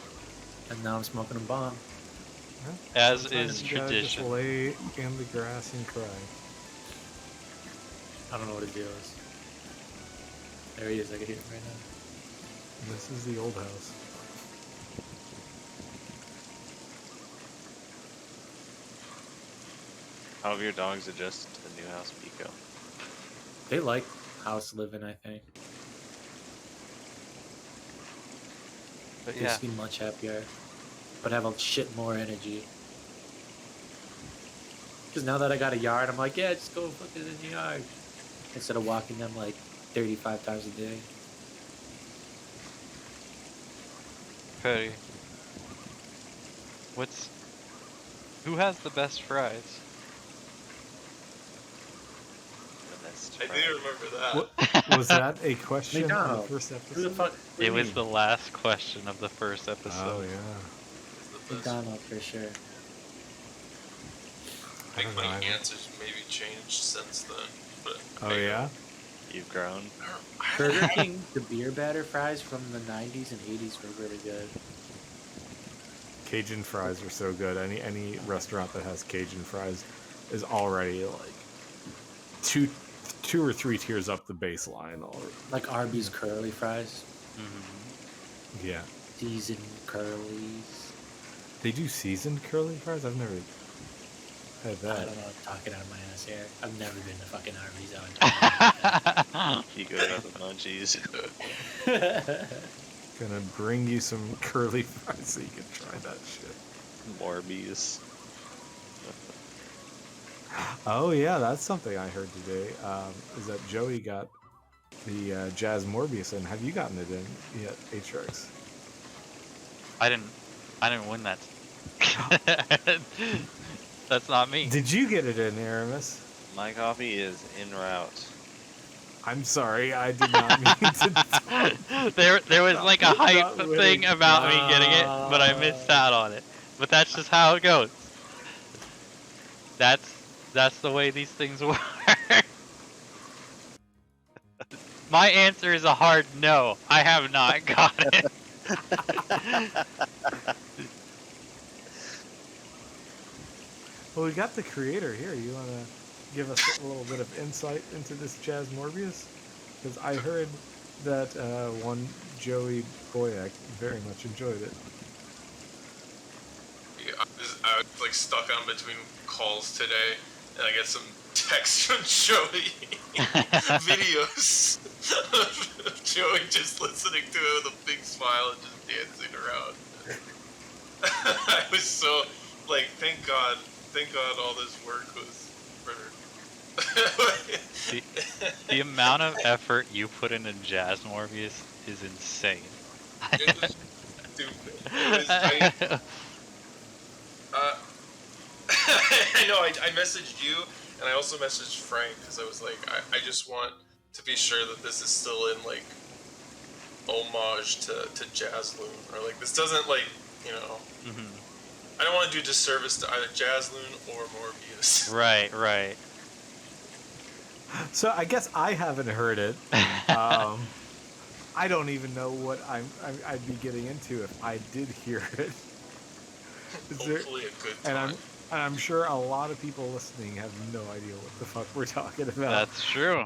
Speaker 4: and now I'm smoking a bomb.
Speaker 2: As
Speaker 1: Sometimes
Speaker 2: is
Speaker 1: you gotta just
Speaker 2: tradition.
Speaker 1: lay in the grass and cry.
Speaker 4: I don't know what his deal is. There he is. I can hear him right now.
Speaker 1: This is the old house.
Speaker 3: How have your dogs adjusted to the new house, Pico?
Speaker 4: They like house living, I think.
Speaker 2: But
Speaker 4: They
Speaker 2: yeah.
Speaker 4: seem much happier, but have a shit more energy. Because now that I got a yard, I'm like, yeah, just go fucking in the yard. Instead of walking them like 35 times a day.
Speaker 2: Petty. Who has the best fries?
Speaker 3: The best
Speaker 6: I
Speaker 3: fries.
Speaker 6: do remember that.
Speaker 1: What was that a question on the
Speaker 4: McDonald's.
Speaker 1: first
Speaker 4: Who the
Speaker 1: episode?
Speaker 4: fuck? what do
Speaker 2: It
Speaker 4: you
Speaker 2: was
Speaker 4: mean?
Speaker 2: the last question of the first episode.
Speaker 1: Oh yeah.
Speaker 6: It's the this.
Speaker 4: McDonald for sure.
Speaker 6: I think
Speaker 1: I don't
Speaker 6: my
Speaker 1: know,
Speaker 6: answers maybe changed since then. But
Speaker 1: Oh yeah.
Speaker 3: You've grown.
Speaker 6: I haven't
Speaker 4: Burger
Speaker 6: had-
Speaker 4: King, the beer batter fries from the 90s and 80s were really good.
Speaker 1: Cajun fries are so good. Any restaurant that has Cajun fries is already like two or three tiers up the baseline.
Speaker 4: Like Arby's curly fries.
Speaker 2: Mhm.
Speaker 1: Yeah.
Speaker 4: Seasoned curlies.
Speaker 1: They do seasoned curly fries? I've never had
Speaker 4: I
Speaker 1: that.
Speaker 4: don't know, I'm talking out of my ass here. I've never been to fucking Arby's.
Speaker 3: You go to the munchies.
Speaker 1: Gonna bring you some curly fries so you can try that shit.
Speaker 3: Morbius.
Speaker 1: Oh yeah, that's something I heard today. Is that Joey got the Jazz Morbius in? Have you gotten it in yet, Atrix?
Speaker 2: I didn't win that. That's not me.
Speaker 1: Did you get it in, Aramis?
Speaker 3: My coffee is en route.
Speaker 1: I'm sorry, I did not mean to.
Speaker 2: There was like a hype
Speaker 1: Not
Speaker 2: thing
Speaker 1: winning.
Speaker 2: about me getting it, but I missed out on it. But that's just how it goes. That's the way these things work. My answer is a hard no. I have not got it.
Speaker 1: Well, we got the creator here. You want to give us a little bit of insight into this Jazz Morbius? Because I heard that one Joey Boyack very much enjoyed it.
Speaker 6: I was like stuck on between calls today, and I get some text from Joey videos of Joey just listening to it with a big smile and just dancing around. I was so like, thank God all this work was for.
Speaker 2: The amount of effort you put into Jazz Morbius is insane.
Speaker 6: It was stupid. I know. I messaged you, and I also messaged Frank because I was like, I just want to be sure that this is still in like homage to Jazzloon, or like this doesn't like, you know.
Speaker 2: Mhm.
Speaker 6: I don't want to do disservice to either Jazzloon or Morbius.
Speaker 2: Right.
Speaker 1: So I guess I haven't heard it. I don't even know what I'd be getting into if I did hear it.
Speaker 6: Hopefully a good time.
Speaker 1: And I'm sure a lot of people listening have no idea what the fuck we're talking about.
Speaker 2: That's true.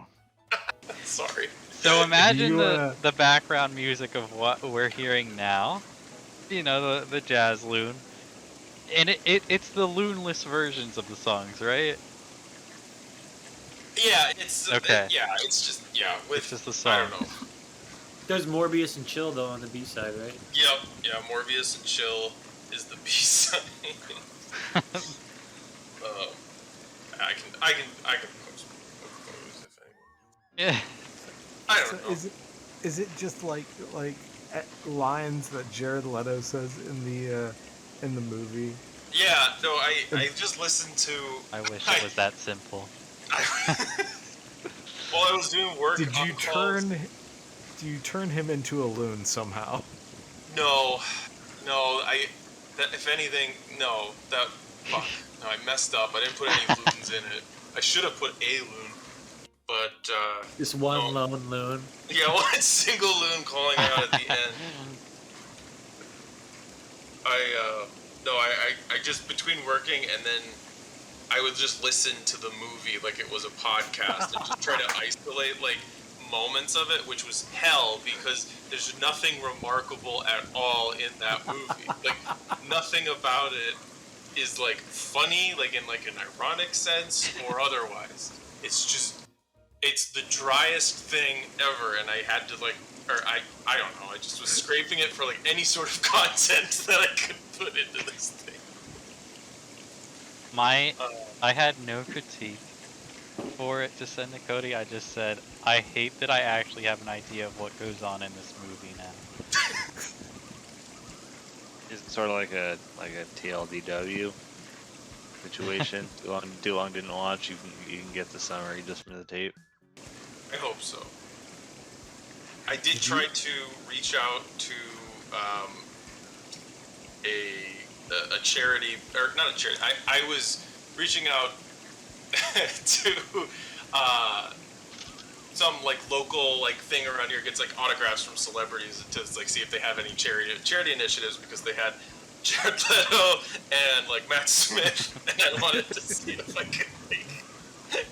Speaker 6: Sorry.
Speaker 2: So imagine
Speaker 1: You,
Speaker 2: the background music of what we're hearing now. You know, the jazz loon. And it's the loonless versions of the songs, right?
Speaker 6: Yeah, it's
Speaker 2: Okay.
Speaker 6: it's just with
Speaker 2: It's just the
Speaker 6: I
Speaker 2: song.
Speaker 6: don't know.
Speaker 4: There's Morbius and Chill though on the B side, right?
Speaker 6: Yep, yeah, Morbius and Chill is the B side. I can post photos if anyone.
Speaker 2: Yeah.
Speaker 6: I
Speaker 1: So
Speaker 6: don't know.
Speaker 1: is it just like lines that Jared Leto says in the movie?
Speaker 6: Yeah, no, I just listened to.
Speaker 2: I wish it was that simple.
Speaker 6: While I was doing work.
Speaker 1: Did
Speaker 6: on
Speaker 1: you
Speaker 6: calls-
Speaker 1: do you turn him into a loon somehow?
Speaker 6: No. If anything, no. Fuck. No, I messed up. I didn't put any loons in it. I should have put a loon, but
Speaker 4: Just one
Speaker 6: No.
Speaker 4: lone loon.
Speaker 6: yeah, one single loon calling out at the end. I just between working and then I would just listen to the movie like it was a podcast and just try to isolate like moments of it, which was hell because there's nothing remarkable at all in that movie. Like nothing about it is like funny, like in like an ironic sense or otherwise. It's the driest thing ever, and I had to like, or I don't know, I just was scraping it for like any sort of content that I could put into this thing.
Speaker 2: I had no critique for it to send to Cody. I just said, I hate that I actually have an idea of what goes on in this movie now.
Speaker 3: It's sort of like a TLDW situation. Too long didn't watch. You can get the summary just from the tape.
Speaker 6: I hope so. I did try to reach out to a a charity, or not a charity. I was reaching out to some like local like thing around here, gets like autographs from celebrities to like see if they have any charity initiatives, because they had Jared Leto and like Matt Smith, and I wanted to see if I could like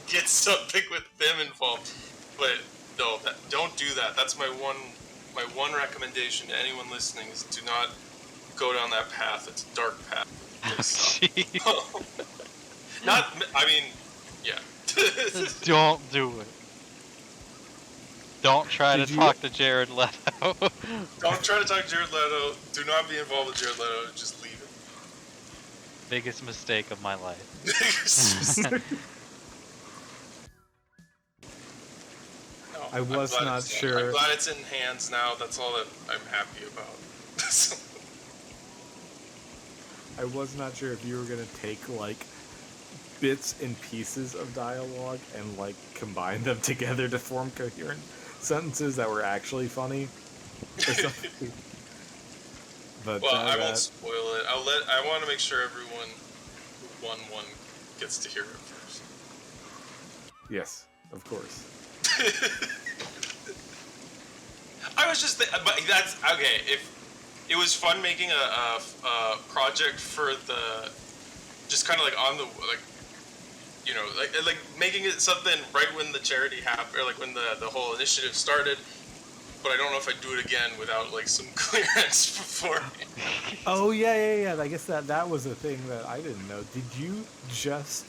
Speaker 6: get something with them involved. But no, don't do that. That's my one recommendation to anyone listening is do not go down that path. It's a dark path. Not, I mean, yeah.
Speaker 2: Don't do it. Don't try to talk to Jared Leto.
Speaker 6: Don't try to talk to Jared Leto. Do not be involved with Jared Leto. Just leave him.
Speaker 2: Biggest mistake of my life.
Speaker 6: No,
Speaker 1: I was not sure.
Speaker 6: I'm glad it's in hands now. That's all that I'm happy about.
Speaker 1: I was not sure if you were gonna take like bits and pieces of dialogue and like combine them together to form coherent sentences that were actually funny or something. But
Speaker 6: well, I won't spoil it. I want to make sure everyone who won one gets to hear it first.
Speaker 1: Yes, of course.
Speaker 6: I was just but that's okay. If it was fun making a project for the, just kind of like on the like, you know, like making it something right when the charity happened, or like when the whole initiative started. But I don't know if I'd do it again without like some clearance before.
Speaker 1: Oh yeah. I guess that was a thing that I didn't know. Did you just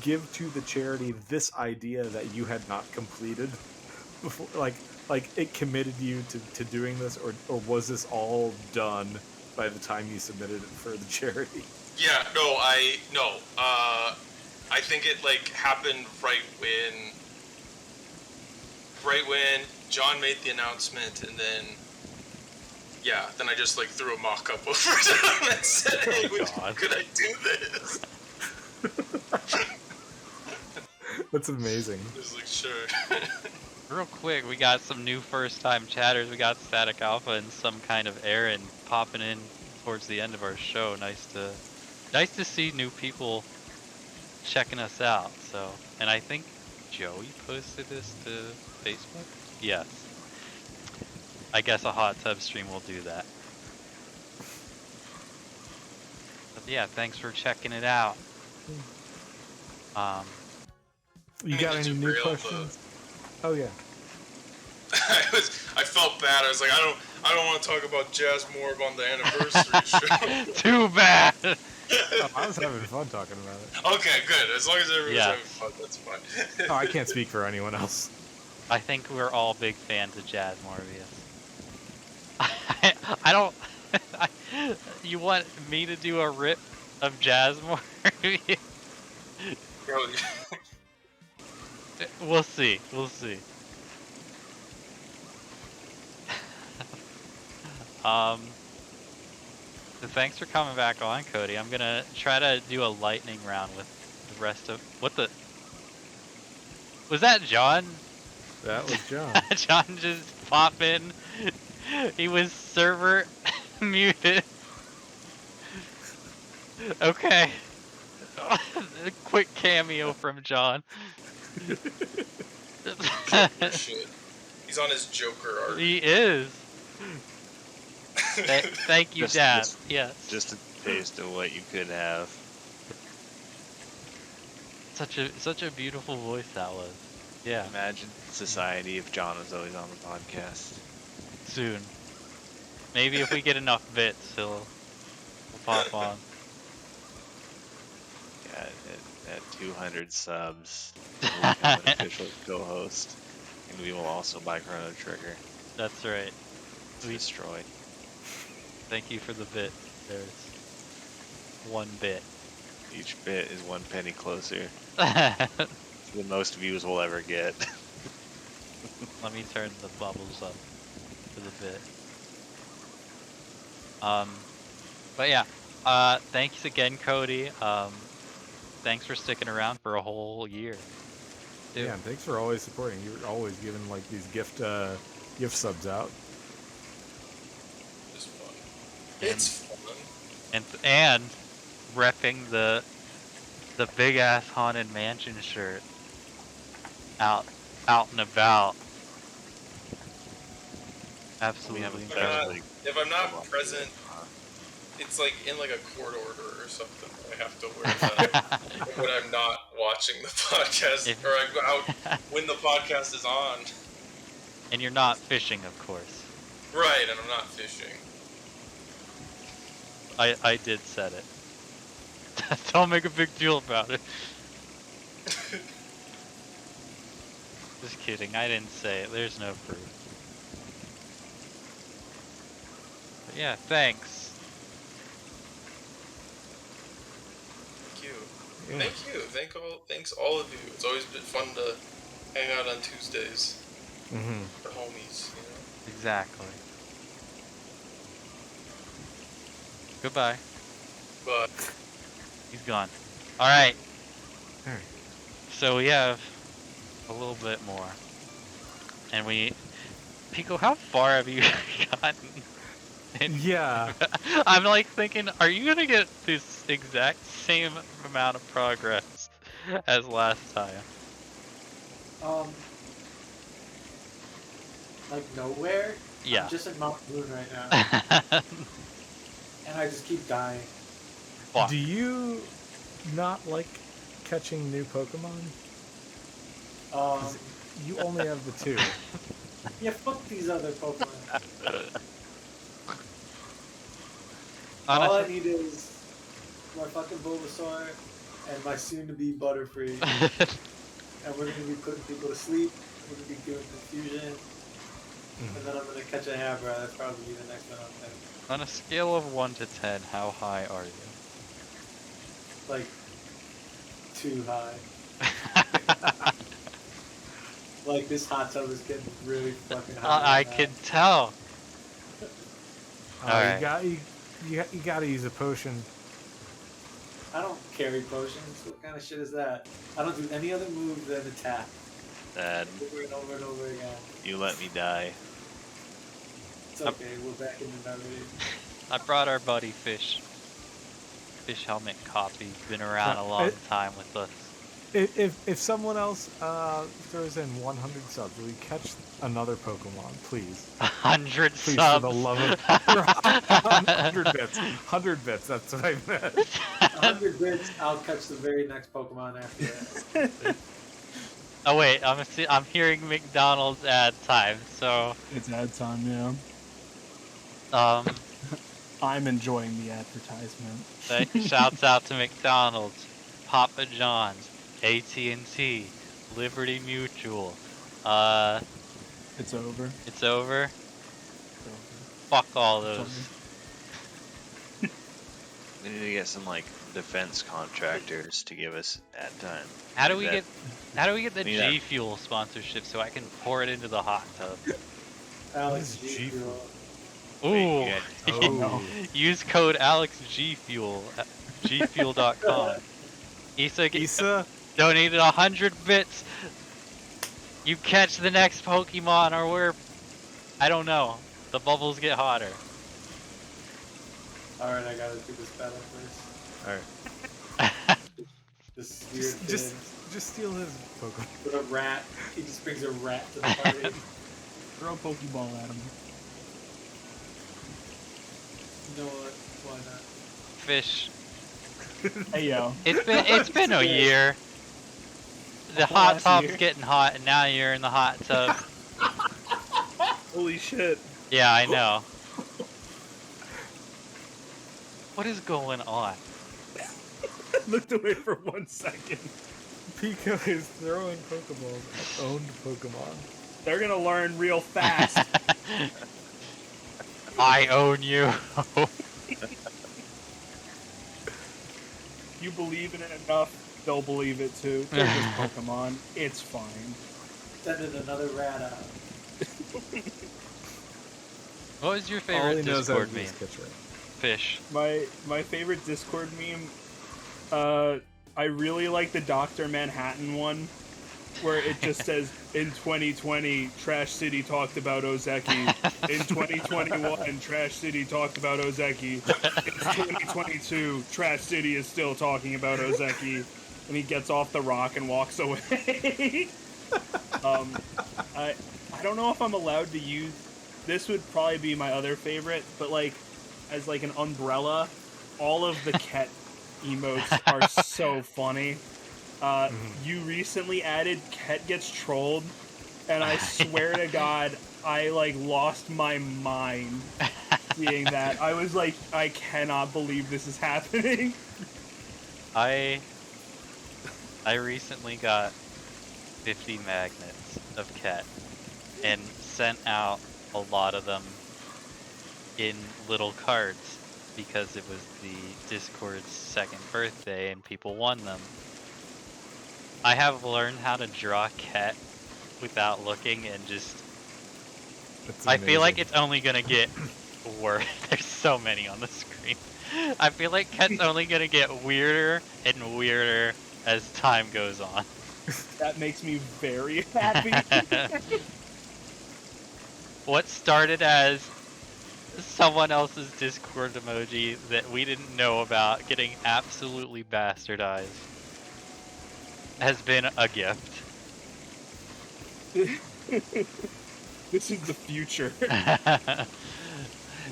Speaker 1: give to the charity this idea that you had not completed before? Like it committed you to doing this, or was this all done by the time you submitted it for the charity?
Speaker 6: Yeah, no. I think it like happened right when John made the announcement, and then then I just like threw a mock-up over to him and said, "Hey, could I do this?"
Speaker 1: That's amazing.
Speaker 6: Just like, sure.
Speaker 2: Real quick, we got some new first-time chatters. We got Static Alpha and some kind of Aaron popping in towards the end of our show. Nice to see new people checking us out. So, and I think Joey posted this to Facebook. Yes. I guess a hot tub stream will do that. But yeah, thanks for checking it out.
Speaker 1: You got any new questions? Oh yeah.
Speaker 6: I felt bad. I was like, I don't want to talk about Jazz Morb on the anniversary show.
Speaker 2: Too bad.
Speaker 1: I was having fun talking about it.
Speaker 6: Okay, good. As long as everyone's having fun, that's fine.
Speaker 1: Oh, I can't speak for anyone else.
Speaker 2: I think we're all big fans of Jazz Morbius. I don't. You want me to do a rip of Jazz Morbius? We'll see. So thanks for coming back on, Cody. I'm gonna try to do a lightning round with the rest of was that John?
Speaker 1: That was John.
Speaker 2: John just pop in. He was server muted. Okay. A quick cameo from John.
Speaker 6: Shit. He's on his Joker arc.
Speaker 2: He is. Thank you, Dad. Yes.
Speaker 3: Just a taste of what you could have.
Speaker 2: Such a beautiful voice that was. Yeah.
Speaker 3: Imagine society if John was always on the podcast.
Speaker 2: Soon. Maybe if we get enough bits, he'll pop on.
Speaker 3: Yeah, at 200 subs, we'll become an official co-host, and we will also buy Chrono Trigger.
Speaker 2: That's right.
Speaker 3: Destroyed.
Speaker 2: Thank you for the bit. There's 1 bit.
Speaker 3: Each bit is 1 penny closer. The most views we'll ever get.
Speaker 2: Let me turn the bubbles up for the bit. But yeah, thanks again, Cody. Thanks for sticking around for a whole year. Dude.
Speaker 1: Yeah, and thanks for always supporting. You're always giving like these gift subs out.
Speaker 6: It's fun. It's fun.
Speaker 2: and repping the big ass haunted mansion shirt out and about. Absolutely.
Speaker 6: If I'm not present, it's like in like a court order or something. I have to wear that when I'm not watching the podcast, or I'm out when the podcast is on.
Speaker 2: And you're not fishing, of course.
Speaker 6: Right, and I'm not fishing.
Speaker 2: I did set it. Don't make a big deal about it. Just kidding, I didn't say it. There's no proof. But yeah, thanks.
Speaker 6: Thank you.
Speaker 1: Yeah.
Speaker 6: Thank you. Thanks all of you. It's always been fun to hang out on Tuesdays.
Speaker 1: Mm-hmm.
Speaker 6: The homies, you know.
Speaker 2: Exactly. Goodbye.
Speaker 6: But
Speaker 2: He's gone. Alright.
Speaker 1: Alright.
Speaker 2: So we have a little bit more. And Pico, how far have you gotten?
Speaker 1: Yeah.
Speaker 2: I'm like thinking, are you gonna get this exact same amount of progress as last time?
Speaker 4: Like nowhere.
Speaker 2: Yeah.
Speaker 4: I'm just in Mount Moon right now, and I just keep dying.
Speaker 2: Fuck.
Speaker 1: Do you not like catching new Pokemon? You only have the 2.
Speaker 4: Yeah, fuck these other Pokemon. All I
Speaker 2: Honestly,
Speaker 4: need is my fucking Bulbasaur and my soon-to-be Butterfree, and we're gonna be putting people to sleep. We're gonna be doing confusion, and then I'm gonna catch a Habra. That's probably the next one I'm thinking.
Speaker 2: on a scale of 1 to 10, how high are you?
Speaker 4: Like too high. Like this hot tub is getting really fucking hot.
Speaker 2: I
Speaker 4: right now.
Speaker 2: can tell. Alright.
Speaker 1: You gotta use a potion.
Speaker 4: I don't carry potions. What kind of shit is that? I don't do any other move than attack.
Speaker 3: Dad,
Speaker 4: Over and over and over again.
Speaker 3: you let me die.
Speaker 4: It's okay, we're back in the memory.
Speaker 2: I brought our buddy Fish Helmet Copy. Been around a long time with us.
Speaker 1: If someone else throws in 100 subs, will you catch another Pokemon, please?
Speaker 2: 100
Speaker 1: Please,
Speaker 2: subs.
Speaker 1: for the love of 100 bits. 100 bits. That's what I meant.
Speaker 4: 100 bits, I'll catch the very next Pokemon after that.
Speaker 2: Oh wait, I'm hearing McDonald's ad time. So
Speaker 7: It's ad time, yeah. I'm enjoying the advertisement.
Speaker 2: Shouts out to McDonald's, Papa John's, AT&T, Liberty Mutual.
Speaker 7: It's over.
Speaker 2: It's over.
Speaker 7: It's over.
Speaker 2: Fuck all those.
Speaker 3: We need to get some like defense contractors to give us ad time.
Speaker 2: How do we
Speaker 3: That-
Speaker 2: get the
Speaker 3: Yeah.
Speaker 2: G Fuel sponsorship so I can pour it into the hot tub?
Speaker 4: Alex
Speaker 1: What is
Speaker 4: G.
Speaker 1: G
Speaker 4: Fuel.
Speaker 2: Ooh.
Speaker 3: Wait,
Speaker 1: Oh.
Speaker 2: Use code AlexGFuel at gfuel.com.
Speaker 1: Issa,
Speaker 2: Donated 100 bits. You catch the next Pokemon, or I don't know. The bubbles get hotter.
Speaker 4: Alright, I gotta do this battle first.
Speaker 1: Alright.
Speaker 4: This weird
Speaker 1: just
Speaker 4: kid
Speaker 1: steal his Pokemon.
Speaker 4: with a rat. He just brings a rat to the party.
Speaker 7: Throw a Pokeball at him.
Speaker 4: You know what? Why not?
Speaker 2: Fish.
Speaker 7: Hey yo.
Speaker 2: It's been a year. The
Speaker 7: whole
Speaker 2: hot
Speaker 7: ass
Speaker 2: tub's
Speaker 7: year.
Speaker 2: getting hot, and now you're in the hot tub.
Speaker 1: Holy shit.
Speaker 2: Yeah, I know. What is going on?
Speaker 7: Looked away for 1 second.
Speaker 1: Pico is throwing Pokeballs at owned Pokemon.
Speaker 7: They're gonna learn real fast.
Speaker 2: I own you.
Speaker 7: You believe in it enough, they'll believe it too. They're just Pokemon. It's fine.
Speaker 4: Sending another rat out.
Speaker 2: What was your
Speaker 1: All
Speaker 2: favorite
Speaker 1: he knows how to
Speaker 2: Discord
Speaker 1: do
Speaker 2: meme?
Speaker 1: is catch rat.
Speaker 2: Fish.
Speaker 7: My favorite Discord meme, I really like the Dr. Manhattan one. where it just says, in 2020, Trash City talked about Ozeki. In 2021, Trash City talked about Ozeki. It's 2022, Trash City is still talking about Ozeki. And he gets off the rock and walks away. I don't know if I'm allowed to use... This would probably be my other favorite, but like, as like an umbrella, all of the Ket emotes are so funny. You recently added Ket gets trolled, and I swear to God, I like lost my mind seeing that. I was like, I cannot believe this is happening.
Speaker 2: I recently got 50 magnets of Ket and sent out a lot of them in little cards because it was the Discord's 2nd birthday and people won them. I have learned how to draw Ket without looking and just... I feel like it's only gonna get worse. There's so many on the screen. I feel like Ket's only gonna get weirder and weirder as time goes on.
Speaker 7: That makes me very happy.
Speaker 2: What started as someone else's Discord emoji that we didn't know about getting absolutely bastardized has been a gift.
Speaker 7: This is the future.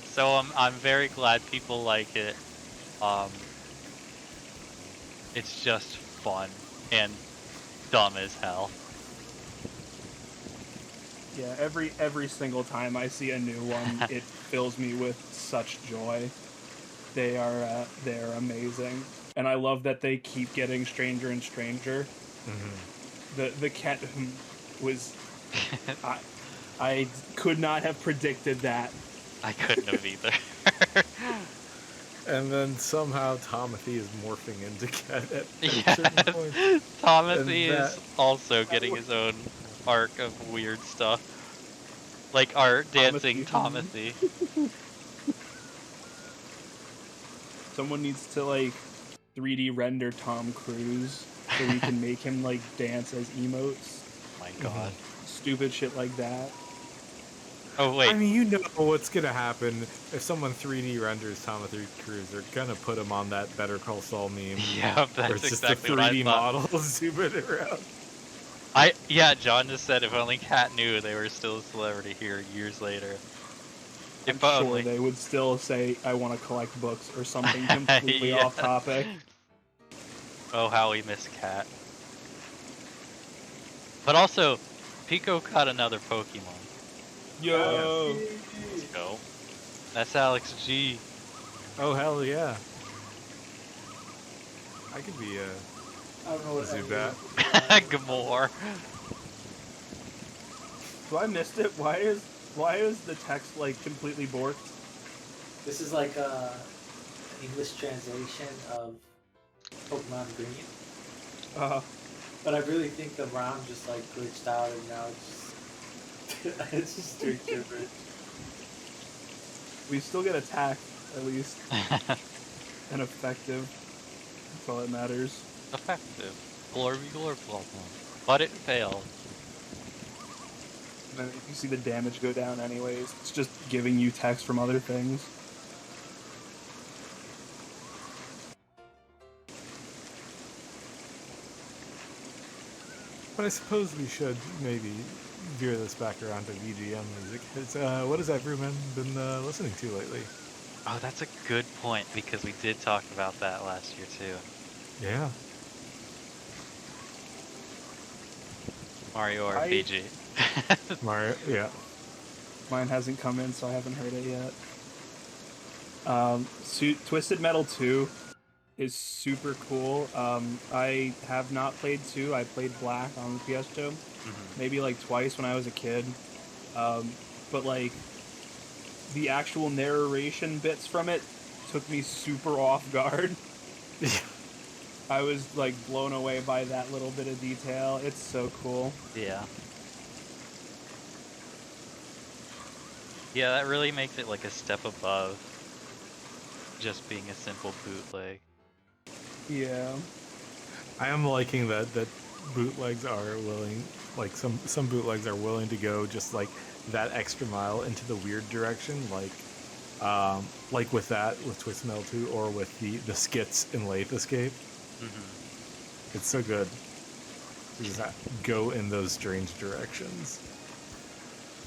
Speaker 2: So I'm very glad people like it. It's just fun and dumb as hell.
Speaker 7: Yeah, every single time I see a new one, it fills me with such joy. They're amazing, and I love that they keep getting stranger and stranger. Mm-hmm. The Ket was I could not have predicted that.
Speaker 2: I couldn't have either.
Speaker 1: And then somehow Tomothy is morphing into Ket at
Speaker 2: Yeah.
Speaker 1: certain points.
Speaker 2: Tomothy is also getting his own arc of weird stuff. Like art dancing Tomothy.
Speaker 7: Someone needs to like 3D render Tom Cruise so we can make him like dance as emotes.
Speaker 2: My God.
Speaker 7: Stupid shit like that.
Speaker 2: Oh wait.
Speaker 1: I mean, you know what's gonna happen if someone 3D renders Tomothy Cruise. They're gonna put him on that Better Call Saul meme.
Speaker 2: Yeah,
Speaker 1: where
Speaker 2: that's
Speaker 1: it's just
Speaker 2: exactly
Speaker 1: a
Speaker 2: what I
Speaker 1: 3D
Speaker 2: thought.
Speaker 1: model zooming around.
Speaker 2: John just said if only Kat knew they were still a celebrity here years later. If
Speaker 7: I'm
Speaker 2: only.
Speaker 7: sure they would still say, I want to collect books or something completely
Speaker 2: Yeah.
Speaker 7: off topic.
Speaker 2: Oh, how we miss Kat. But also, Pico caught another Pokemon.
Speaker 7: Yo!
Speaker 2: Let's go. That's Alex G.
Speaker 1: Oh hell yeah! I could be
Speaker 4: I don't know what
Speaker 1: Zubat.
Speaker 2: Gamor.
Speaker 7: So I missed it. Why is the text like completely borked?
Speaker 4: This is like an English translation of Pokemon Green. But I really think the ROM just like glitched out and now it's just it's just straight gibberish.
Speaker 7: We still get attacked, at least. And effective. That's all that matters.
Speaker 2: Effective. Glorby Glorplum. But it failed.
Speaker 7: And then you see the damage go down anyways. It's just giving you text from other things.
Speaker 1: But I suppose we should maybe veer this back around to VGM music. It's, what has everyone been listening to lately?
Speaker 2: Oh, that's a good point, because we did talk about that last year, too.
Speaker 1: Yeah.
Speaker 2: Mario RPG.
Speaker 1: Mario, yeah.
Speaker 7: Mine hasn't come in, so I haven't heard it yet. Twisted Metal 2 is super cool. I have not played 2. I played Black on the PS2. Maybe like twice when I was a kid. But like, the actual narration bits from it took me super off guard. I was like blown away by that little bit of detail. It's so cool.
Speaker 2: Yeah. Yeah, that really makes it like a step above just being a simple bootleg.
Speaker 7: Yeah.
Speaker 1: I am liking that bootlegs are willing, like some bootlegs are willing to go just like that extra mile into the weird direction, like with Twisted Metal 2 or with the skits in Lathe Escape.
Speaker 2: Mm-hmm.
Speaker 1: It's so good. You just go in those strange directions.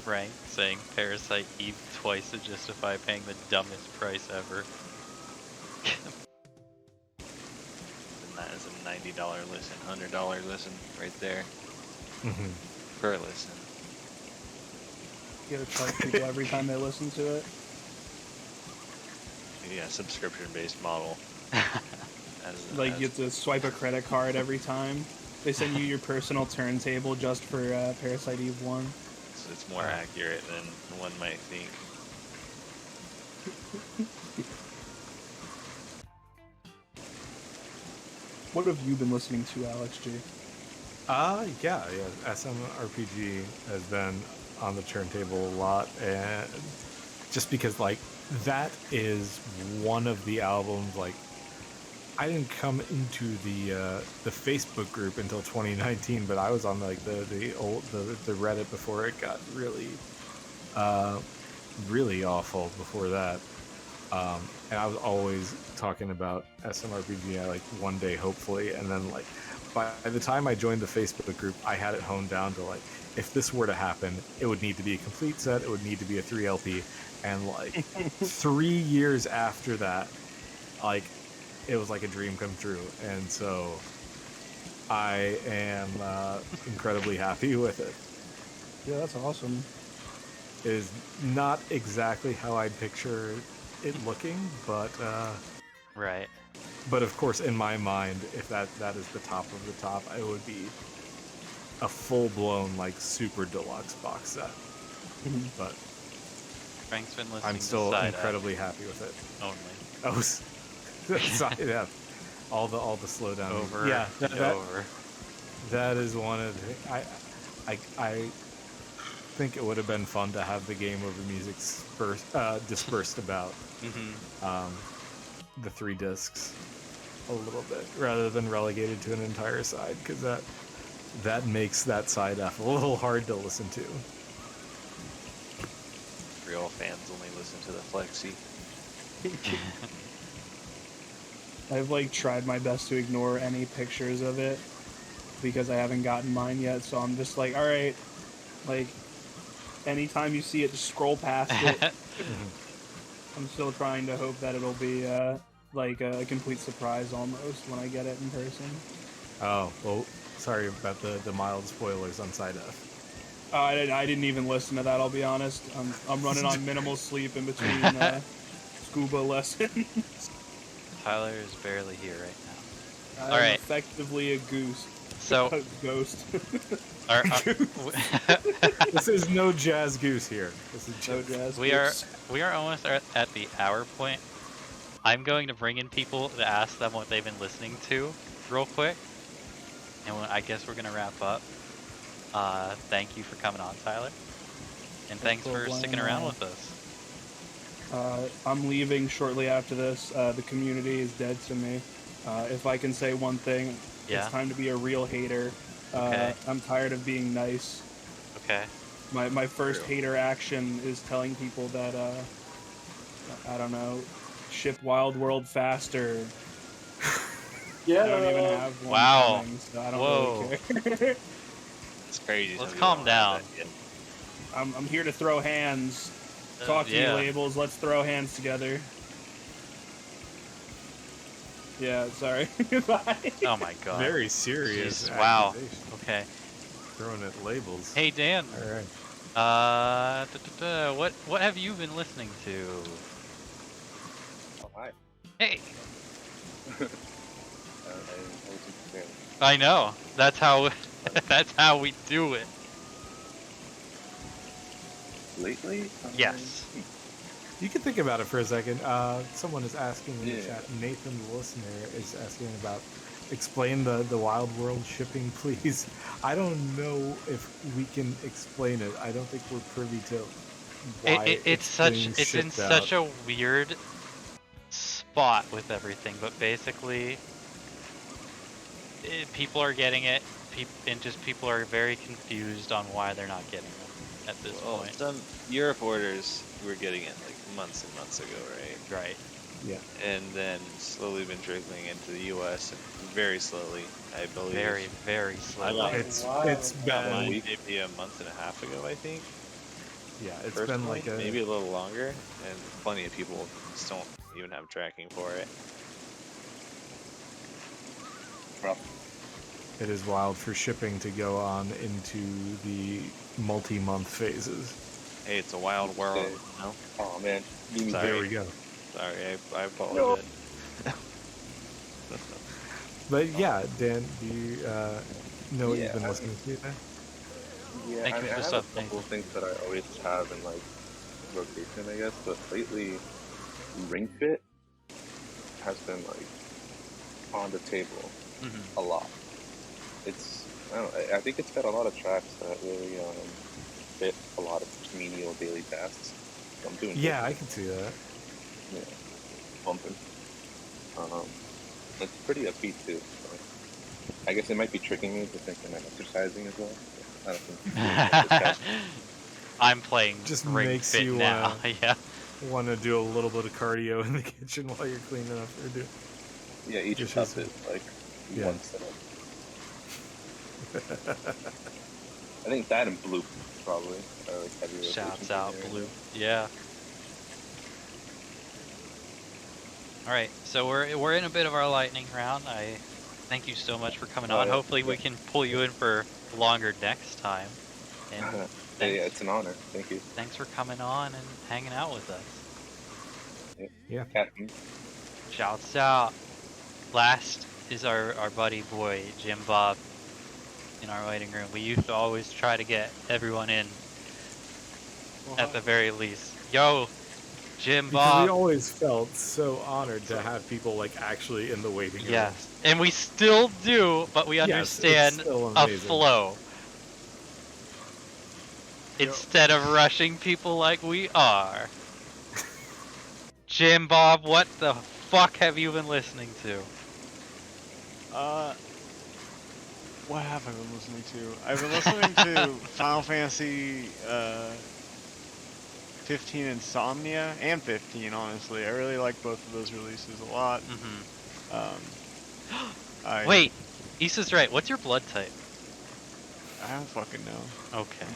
Speaker 2: Right, saying Parasite Eve twice to justify paying the dumbest price ever.
Speaker 3: And that is a $90 listen, $100 listen right there
Speaker 1: Mm-hmm.
Speaker 3: per listen.
Speaker 7: You gotta charge people every time they listen to it.
Speaker 3: Yeah, subscription-based model.
Speaker 7: Like you have to swipe a credit card every time. They send you your personal turntable just for Parasite Eve 1.
Speaker 3: It's more accurate than one might think.
Speaker 7: What have you been listening to, Alex G?
Speaker 1: Yeah. SMRPG has been on the turntable a lot, and just because like that is one of the albums, like I didn't come into the Facebook group until 2019, but I was on like the Reddit before it got really really awful before that. And I was always talking about SMRPG, like one day hopefully, and then like by the time I joined the Facebook group, I had it honed down to like, if this were to happen, it would need to be a complete set, it would need to be a 3LP, and like 3 years after that, like it was like a dream come true, and so I am incredibly happy with it.
Speaker 7: Yeah, that's awesome.
Speaker 1: It is not exactly how I'd picture it looking, but
Speaker 2: Right.
Speaker 1: but of course, in my mind, if that is the top of the top, it would be a full-blown, like, super deluxe box set. But
Speaker 2: Frank's been listening
Speaker 1: I'm still
Speaker 2: to Side
Speaker 1: incredibly happy with it.
Speaker 2: only.
Speaker 1: Oh, Side F. All the slowdown.
Speaker 2: Over.
Speaker 1: Yeah,
Speaker 2: Over.
Speaker 1: that is one of the... I think it would have been fun to have the game over music dispersed about the 3 discs a little bit, rather than relegated to an entire side, because that makes that side F a little hard to listen to.
Speaker 3: Real fans only listen to the Flexi.
Speaker 7: I've like tried my best to ignore any pictures of it because I haven't gotten mine yet, so I'm just like, all right, like anytime you see it, just scroll past it. I'm still trying to hope that it'll be like a complete surprise almost when I get it in person.
Speaker 1: Oh, well, sorry about the mild spoilers on Side F.
Speaker 7: I didn't even listen to that, I'll be honest. I'm running on minimal sleep in between scuba lessons.
Speaker 2: Tyler is barely here right now.
Speaker 7: I'm
Speaker 2: Alright.
Speaker 7: effectively a goose.
Speaker 2: So,
Speaker 7: A ghost.
Speaker 1: This is no Jazz Goose here. This is
Speaker 7: No
Speaker 1: just...
Speaker 7: jazz
Speaker 2: we are
Speaker 7: goose.
Speaker 2: almost at the hour point. I'm going to bring in people to ask them what they've been listening to real quick, and I guess we're gonna wrap up. Thank you for coming on, Tyler, and thanks for sticking around with us.
Speaker 7: I'm leaving shortly after this. The community is dead to me. If I can say one thing,
Speaker 2: Yeah.
Speaker 7: it's time to be a real hater.
Speaker 2: Okay.
Speaker 7: I'm tired of being nice.
Speaker 2: Okay.
Speaker 7: My first hater action is telling people that I don't know, ship Wild World faster.
Speaker 4: Yeah.
Speaker 7: I don't even have one
Speaker 2: Wow.
Speaker 7: coming, so I don't
Speaker 2: Whoa.
Speaker 7: really care.
Speaker 3: It's crazy.
Speaker 2: Let's
Speaker 3: some
Speaker 2: calm
Speaker 3: people don't have
Speaker 2: down.
Speaker 3: that yet.
Speaker 7: I'm here to throw hands. Talk to
Speaker 2: yeah.
Speaker 7: me, labels. Let's throw hands together. Yeah, sorry. Bye.
Speaker 2: Oh my god.
Speaker 1: Very serious.
Speaker 2: Jesus, wow.
Speaker 1: accusation.
Speaker 2: Okay.
Speaker 1: Throwing at labels.
Speaker 2: Hey Dan.
Speaker 1: All right.
Speaker 2: What have you been listening to?
Speaker 8: Oh, hi.
Speaker 2: Hey.
Speaker 8: I wasn't prepared.
Speaker 2: I know. That's how. That's how we do it.
Speaker 8: Lately?
Speaker 2: Yes.
Speaker 1: You can think about it for a second. Someone is asking in the
Speaker 8: Yeah.
Speaker 1: chat. Nathan, the listener, is asking about explain the Wild World shipping, please. I don't know if we can explain it. I don't think we're privy to why
Speaker 2: It's
Speaker 1: being
Speaker 2: in
Speaker 1: shipped
Speaker 2: such
Speaker 1: out.
Speaker 2: a weird spot with everything, but basically people are getting it people are very confused on why they're not getting them at this
Speaker 3: Well,
Speaker 2: point.
Speaker 3: some Europe orders were getting it like months and months ago, right?
Speaker 2: Right.
Speaker 1: Yeah.
Speaker 3: And then slowly been trickling into the U.S. and very slowly, I believe.
Speaker 2: Very, very
Speaker 3: I
Speaker 2: slowly.
Speaker 3: got
Speaker 1: It's
Speaker 4: Wow.
Speaker 1: been
Speaker 3: maybe a month and a half ago, I think.
Speaker 1: yeah, it's been like a
Speaker 3: maybe a little longer, and plenty of people just don't even have tracking for it.
Speaker 1: it is wild for shipping to go on into the multi-month phases.
Speaker 3: Hey, it's a wild world,
Speaker 8: Okay.
Speaker 3: you know?
Speaker 8: Oh man,
Speaker 3: Sorry.
Speaker 1: There we go.
Speaker 3: Sorry, I apologize.
Speaker 1: But yeah, Dan, do you know what
Speaker 8: Yeah,
Speaker 1: you've been
Speaker 8: I
Speaker 1: listening to there?
Speaker 8: Yeah,
Speaker 2: Thank
Speaker 8: I
Speaker 2: you
Speaker 8: mean,
Speaker 2: for
Speaker 8: I
Speaker 2: the
Speaker 8: have
Speaker 2: sub,
Speaker 8: a couple of things that I always have in like rotation, I guess. But lately, Ring Fit has been like on the table
Speaker 2: Mhm.
Speaker 8: a lot. It's I think it's got a lot of tracks that really fit a lot of menial daily tasks. So I'm doing
Speaker 1: Yeah,
Speaker 8: good.
Speaker 1: I can see that.
Speaker 8: Yeah, pumping. It's pretty upbeat too. So I guess it might be tricking me to thinking I'm exercising as well. I don't think doing that
Speaker 2: I'm playing
Speaker 1: Just
Speaker 2: Ring
Speaker 1: makes
Speaker 2: Fit
Speaker 1: you
Speaker 2: now. Yeah.
Speaker 1: Want to do a little bit of cardio in the kitchen while you're cleaning up or do.
Speaker 8: yeah, each
Speaker 1: Just
Speaker 8: cup
Speaker 1: as-
Speaker 8: is like
Speaker 1: yeah.
Speaker 8: one step. I think that and Bloop probably are like heavy rotations
Speaker 2: Shouts
Speaker 8: in
Speaker 2: out
Speaker 8: there.
Speaker 2: Blue. Yeah. All right, so we're in a bit of our lightning round. I thank you so much for coming
Speaker 8: Oh,
Speaker 2: on.
Speaker 8: yeah,
Speaker 2: Hopefully we
Speaker 8: yeah.
Speaker 2: can pull you in for longer next time. And
Speaker 8: Yeah,
Speaker 2: thanks,
Speaker 8: it's an honor. Thank you.
Speaker 2: thanks for coming on and hanging out with us.
Speaker 1: Yeah.
Speaker 8: Captain.
Speaker 2: Shouts out. Last is our buddy boy Jim Bob in our waiting room. We used to always try to get everyone in at the very least. Yo, Jim
Speaker 1: Because we
Speaker 2: Bob.
Speaker 1: always felt so honored to have people like actually in the waiting room.
Speaker 2: Yes, and we still do, but we
Speaker 1: Yes, it's
Speaker 2: understand
Speaker 1: still
Speaker 2: a
Speaker 1: amazing.
Speaker 2: flow. Instead of rushing people like we are. Jim Bob, what the fuck have you been listening to?
Speaker 9: What have I been listening to? I've been listening to Final Fantasy 15 Insomnia and 15, honestly. I really like both of those releases a lot.
Speaker 2: Mm-hmm. Wait, Issa's right. What's your blood type?
Speaker 9: I don't fucking know.
Speaker 2: Okay.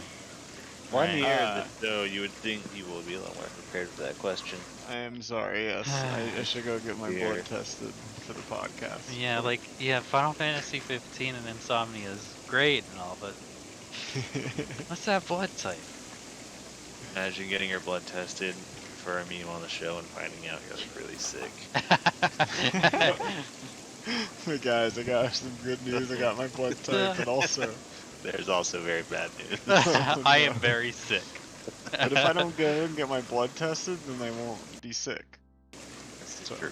Speaker 3: One
Speaker 2: Right.
Speaker 3: year of the show, you would think people would be a lot more prepared for that question.
Speaker 9: I am sorry, yes. I should go get my
Speaker 3: Weird.
Speaker 9: blood tested for the podcast.
Speaker 2: Yeah, like, yeah, Final Fantasy 15 and Insomnia is great and all, but what's that blood type?
Speaker 3: Imagine getting your blood tested for a meme on the show and finding out you're really sick.
Speaker 9: Hey guys, I got some good news. I got my blood type, but also...
Speaker 3: There's also very bad news.
Speaker 2: I am very sick.
Speaker 9: But if I don't go and get my blood tested, then I won't be sick.
Speaker 3: This
Speaker 9: So-
Speaker 3: is true.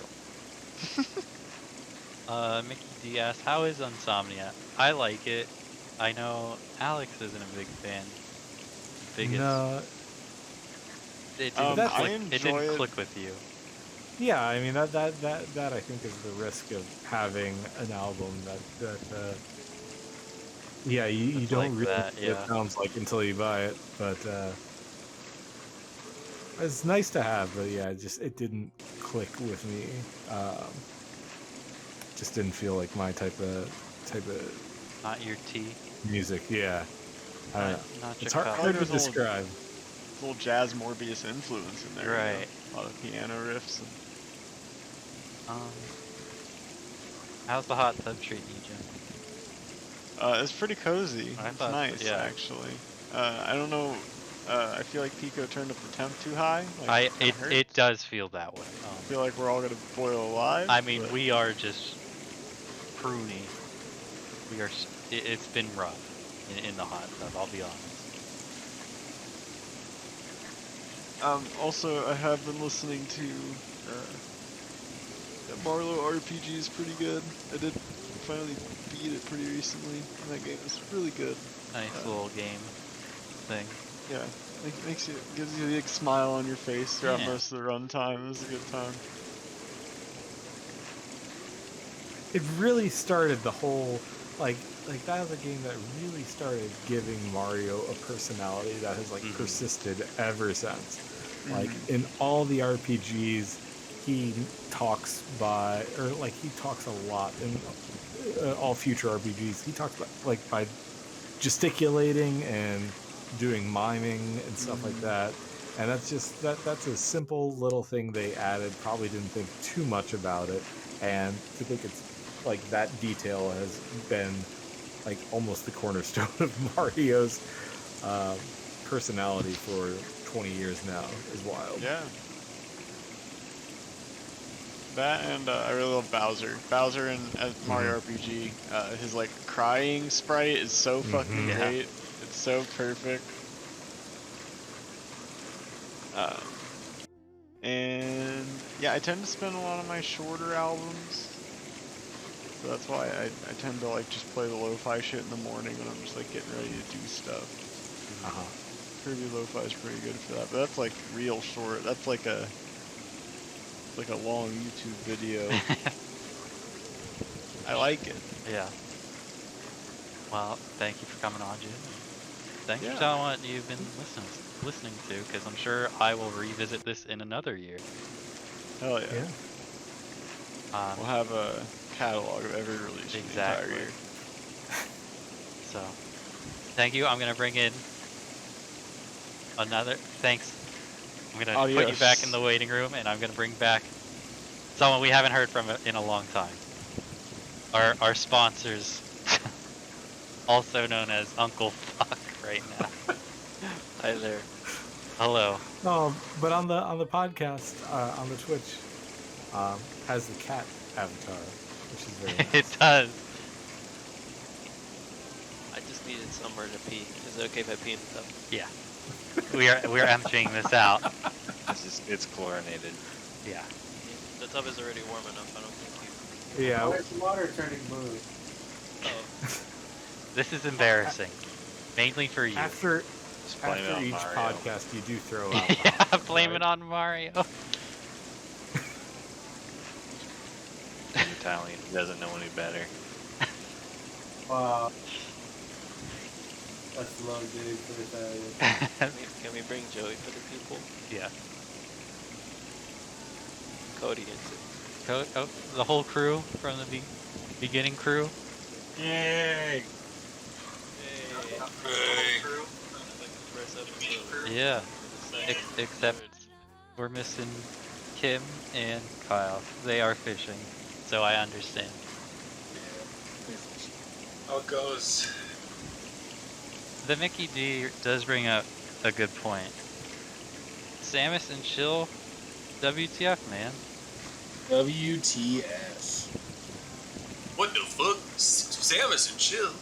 Speaker 2: Mickey D asks, how is Insomnia? I like it. I know Alex isn't a big fan. Biggest.
Speaker 1: No,
Speaker 2: It
Speaker 9: Um,
Speaker 2: didn't,
Speaker 9: I
Speaker 2: click, it
Speaker 9: enjoy
Speaker 2: didn't
Speaker 9: it.
Speaker 2: click with you.
Speaker 1: yeah, I mean that I think is the risk of having an album that yeah, you
Speaker 2: It's
Speaker 1: don't
Speaker 2: like
Speaker 1: really
Speaker 2: that,
Speaker 1: know what
Speaker 2: yeah.
Speaker 1: it sounds like until you buy it, but it's nice to have, but yeah, it didn't click with me. Just didn't feel like my type of
Speaker 2: Not your tea.
Speaker 1: music. Yeah, I don't know.
Speaker 2: Not your
Speaker 1: It's hard,
Speaker 2: cup.
Speaker 1: hard to
Speaker 9: There's a little-
Speaker 1: describe.
Speaker 9: Little jazz Morbius influence in there. you know?
Speaker 2: Right.
Speaker 9: A lot of piano riffs. And...
Speaker 2: How's the hot tub treating you, Jim?
Speaker 9: it's pretty cozy.
Speaker 2: I
Speaker 9: It's
Speaker 2: thought-
Speaker 9: nice,
Speaker 2: yeah.
Speaker 9: actually. I don't know. I feel like Pico turned up the temp too high. Like,
Speaker 2: It does feel that way.
Speaker 9: I feel like we're all gonna boil alive.
Speaker 2: I mean,
Speaker 9: but-
Speaker 2: we are just pruny. We are. It's been rough in the hot tub. I'll be honest.
Speaker 9: Also, I have been listening to Marlow RPG is pretty good. I did finally beat it pretty recently, and that game is really good.
Speaker 2: Nice little game thing.
Speaker 9: Yeah, gives you a big smile on your face throughout
Speaker 2: Yeah.
Speaker 9: most of the runtime. It was a good time.
Speaker 1: It really started the whole like that is a game that really started giving Mario a personality that has like persisted ever since. Like in all the RPGs, he talks he talks a lot in all future RPGs. He talks by gesticulating and doing miming and stuff like that. And that's just that's a simple little thing they added. Probably didn't think too much about it, and to think it's like that detail has been like almost the cornerstone of Mario's personality for 20 years now is wild.
Speaker 9: Yeah. That and I really love Bowser. Bowser in Mario RPG, his like crying sprite is so fucking great. It's so perfect. And yeah, I tend to spend a lot of my shorter albums. So that's why I tend to like just play the lo-fi shit in the morning when I'm just like getting ready to do stuff. Kirby Lo-Fi is pretty good for that, but that's like real short. That's like a long YouTube video. I like it.
Speaker 2: Yeah. Well, thank you for coming on, Jim. Thanks for telling what you've been listening to, because I'm sure I will revisit this in another year.
Speaker 9: Hell yeah. We'll have a catalog of every release for the entire year.
Speaker 2: So, thank you. I'm gonna bring in another. Thanks. I'm gonna put you back in the waiting room, and I'm gonna bring back someone we haven't heard from in a long time. Our sponsors, also known as Uncle Fuck, right now.
Speaker 10: Hi there.
Speaker 2: Hello.
Speaker 1: But on the podcast, on the Twitch, has the cat avatar, which is very nice.
Speaker 2: It does.
Speaker 10: I just needed somewhere to pee. Is it okay if I pee in the tub?
Speaker 2: Yeah. We are emptying this out.
Speaker 3: It's chlorinated.
Speaker 2: Yeah.
Speaker 10: The tub is already warm enough. I don't think you.
Speaker 1: Yeah.
Speaker 4: Why is the water turning blue?
Speaker 10: Oh.
Speaker 2: This is embarrassing, mainly for you.
Speaker 1: After each
Speaker 3: Mario.
Speaker 1: podcast, you do throw out.
Speaker 2: Yeah, blame it on Mario.
Speaker 3: He's Italian. He doesn't know any better.
Speaker 4: Wow. That's low, dude, for Italian.
Speaker 10: Can we bring Joey for the people?
Speaker 2: Yeah.
Speaker 10: Cody into it.
Speaker 2: Oh, the whole crew from the beginning crew.
Speaker 5: Yay!
Speaker 2: Yeah. Except we're missing Kim and Kyle. They are fishing, so I understand.
Speaker 6: How it goes.
Speaker 2: The Mickey D does bring up a good point. Samus and Chill, WTF, man.
Speaker 5: WTF.
Speaker 6: What the fuck? Samus and Chill.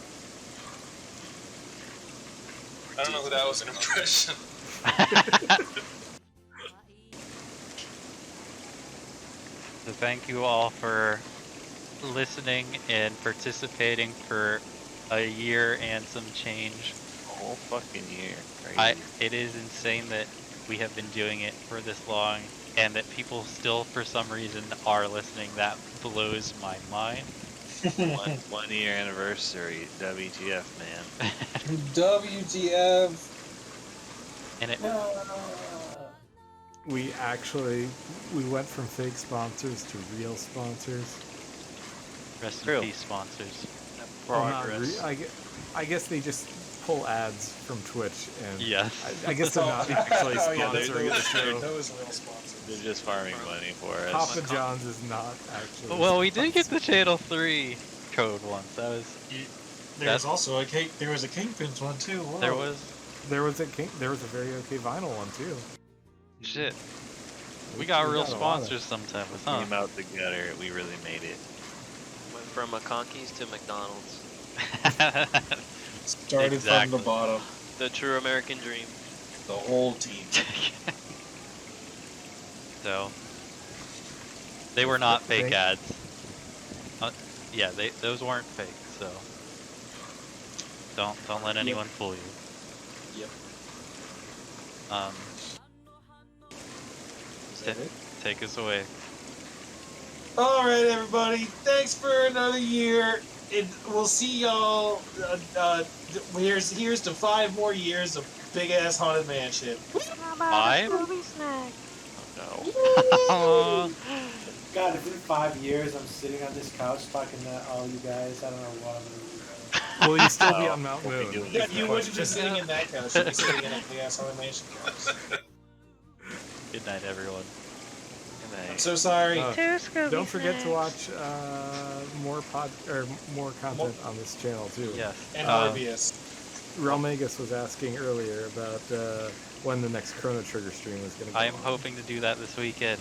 Speaker 6: I don't know who that was an impression.
Speaker 2: So thank you all for listening and participating for a year and some change.
Speaker 3: A whole fucking year. Crazy.
Speaker 2: It is insane that we have been doing it for this long and that people still for some reason are listening. That blows my mind.
Speaker 3: 1 year anniversary. WTF, man.
Speaker 5: WTF.
Speaker 2: And it
Speaker 1: We went from fake sponsors to real sponsors.
Speaker 2: rest in peace sponsors.
Speaker 1: Well, not I guess they just pull ads from Twitch, and
Speaker 2: Yes.
Speaker 1: I guess they're not actually sponsoring the show.
Speaker 5: Those real sponsors.
Speaker 3: They're just farming money for us.
Speaker 1: Papa John's is not actually.
Speaker 2: Well, we did get the Channel 3 code once. That was
Speaker 5: There was also a Kingpins one too. Whoa.
Speaker 2: there was
Speaker 1: There was a very okay vinyl one too.
Speaker 2: shit. We got real
Speaker 1: got a lot of-
Speaker 2: sponsors sometimes, huh?
Speaker 3: Came out the gutter. We really made it.
Speaker 10: Went from McConkey's to McDonald's.
Speaker 5: Started from the bottom.
Speaker 10: The true American dream.
Speaker 5: The whole team.
Speaker 2: So they were not fake
Speaker 1: Thank-
Speaker 2: ads. Yeah, those weren't fake. So don't let anyone fool you.
Speaker 10: Yep.
Speaker 2: Take us away.
Speaker 5: All right, everybody. Thanks for another year. we'll see y'all. Here's to 5 more years of big ass haunted mansion.
Speaker 2: 5? Oh, no.
Speaker 4: God, if in 5 years I'm sitting on this couch talking to all you guys, I don't know what I'm gonna do.
Speaker 1: Will you still be on Mount Moon?
Speaker 5: Yeah, you wouldn't be sitting in that couch. You'd be sitting in a big ass haunted mansion couch.
Speaker 2: Good night, everyone. Good
Speaker 5: I'm
Speaker 2: night.
Speaker 5: so sorry.
Speaker 1: Don't forget to watch more content on this channel too.
Speaker 2: Yes.
Speaker 5: And Morbius.
Speaker 1: Relmagus was asking earlier about when the next Chrono Trigger stream was going to go
Speaker 2: I am
Speaker 1: on.
Speaker 2: hoping to do that this weekend.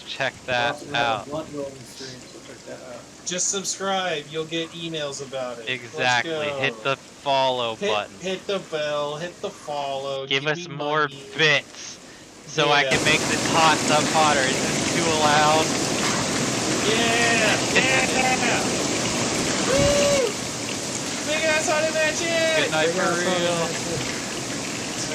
Speaker 2: Check
Speaker 4: We're
Speaker 2: that
Speaker 4: also gonna have
Speaker 2: out.
Speaker 4: a blood rolling stream, so check that out.
Speaker 5: Just subscribe. You'll get emails about it.
Speaker 2: Exactly.
Speaker 5: Let's go.
Speaker 2: Hit the follow button.
Speaker 5: Hit the bell. Hit the follow.
Speaker 2: Give us
Speaker 5: me
Speaker 2: more
Speaker 5: money.
Speaker 2: bits so I
Speaker 5: Yeah.
Speaker 2: can make this hot tub hotter. Is this too loud?
Speaker 5: Yeah! Yeah! Woo! Big ass haunted mansion!
Speaker 2: Good night
Speaker 1: Big
Speaker 2: for
Speaker 1: ass
Speaker 2: real.
Speaker 1: haunted mansion.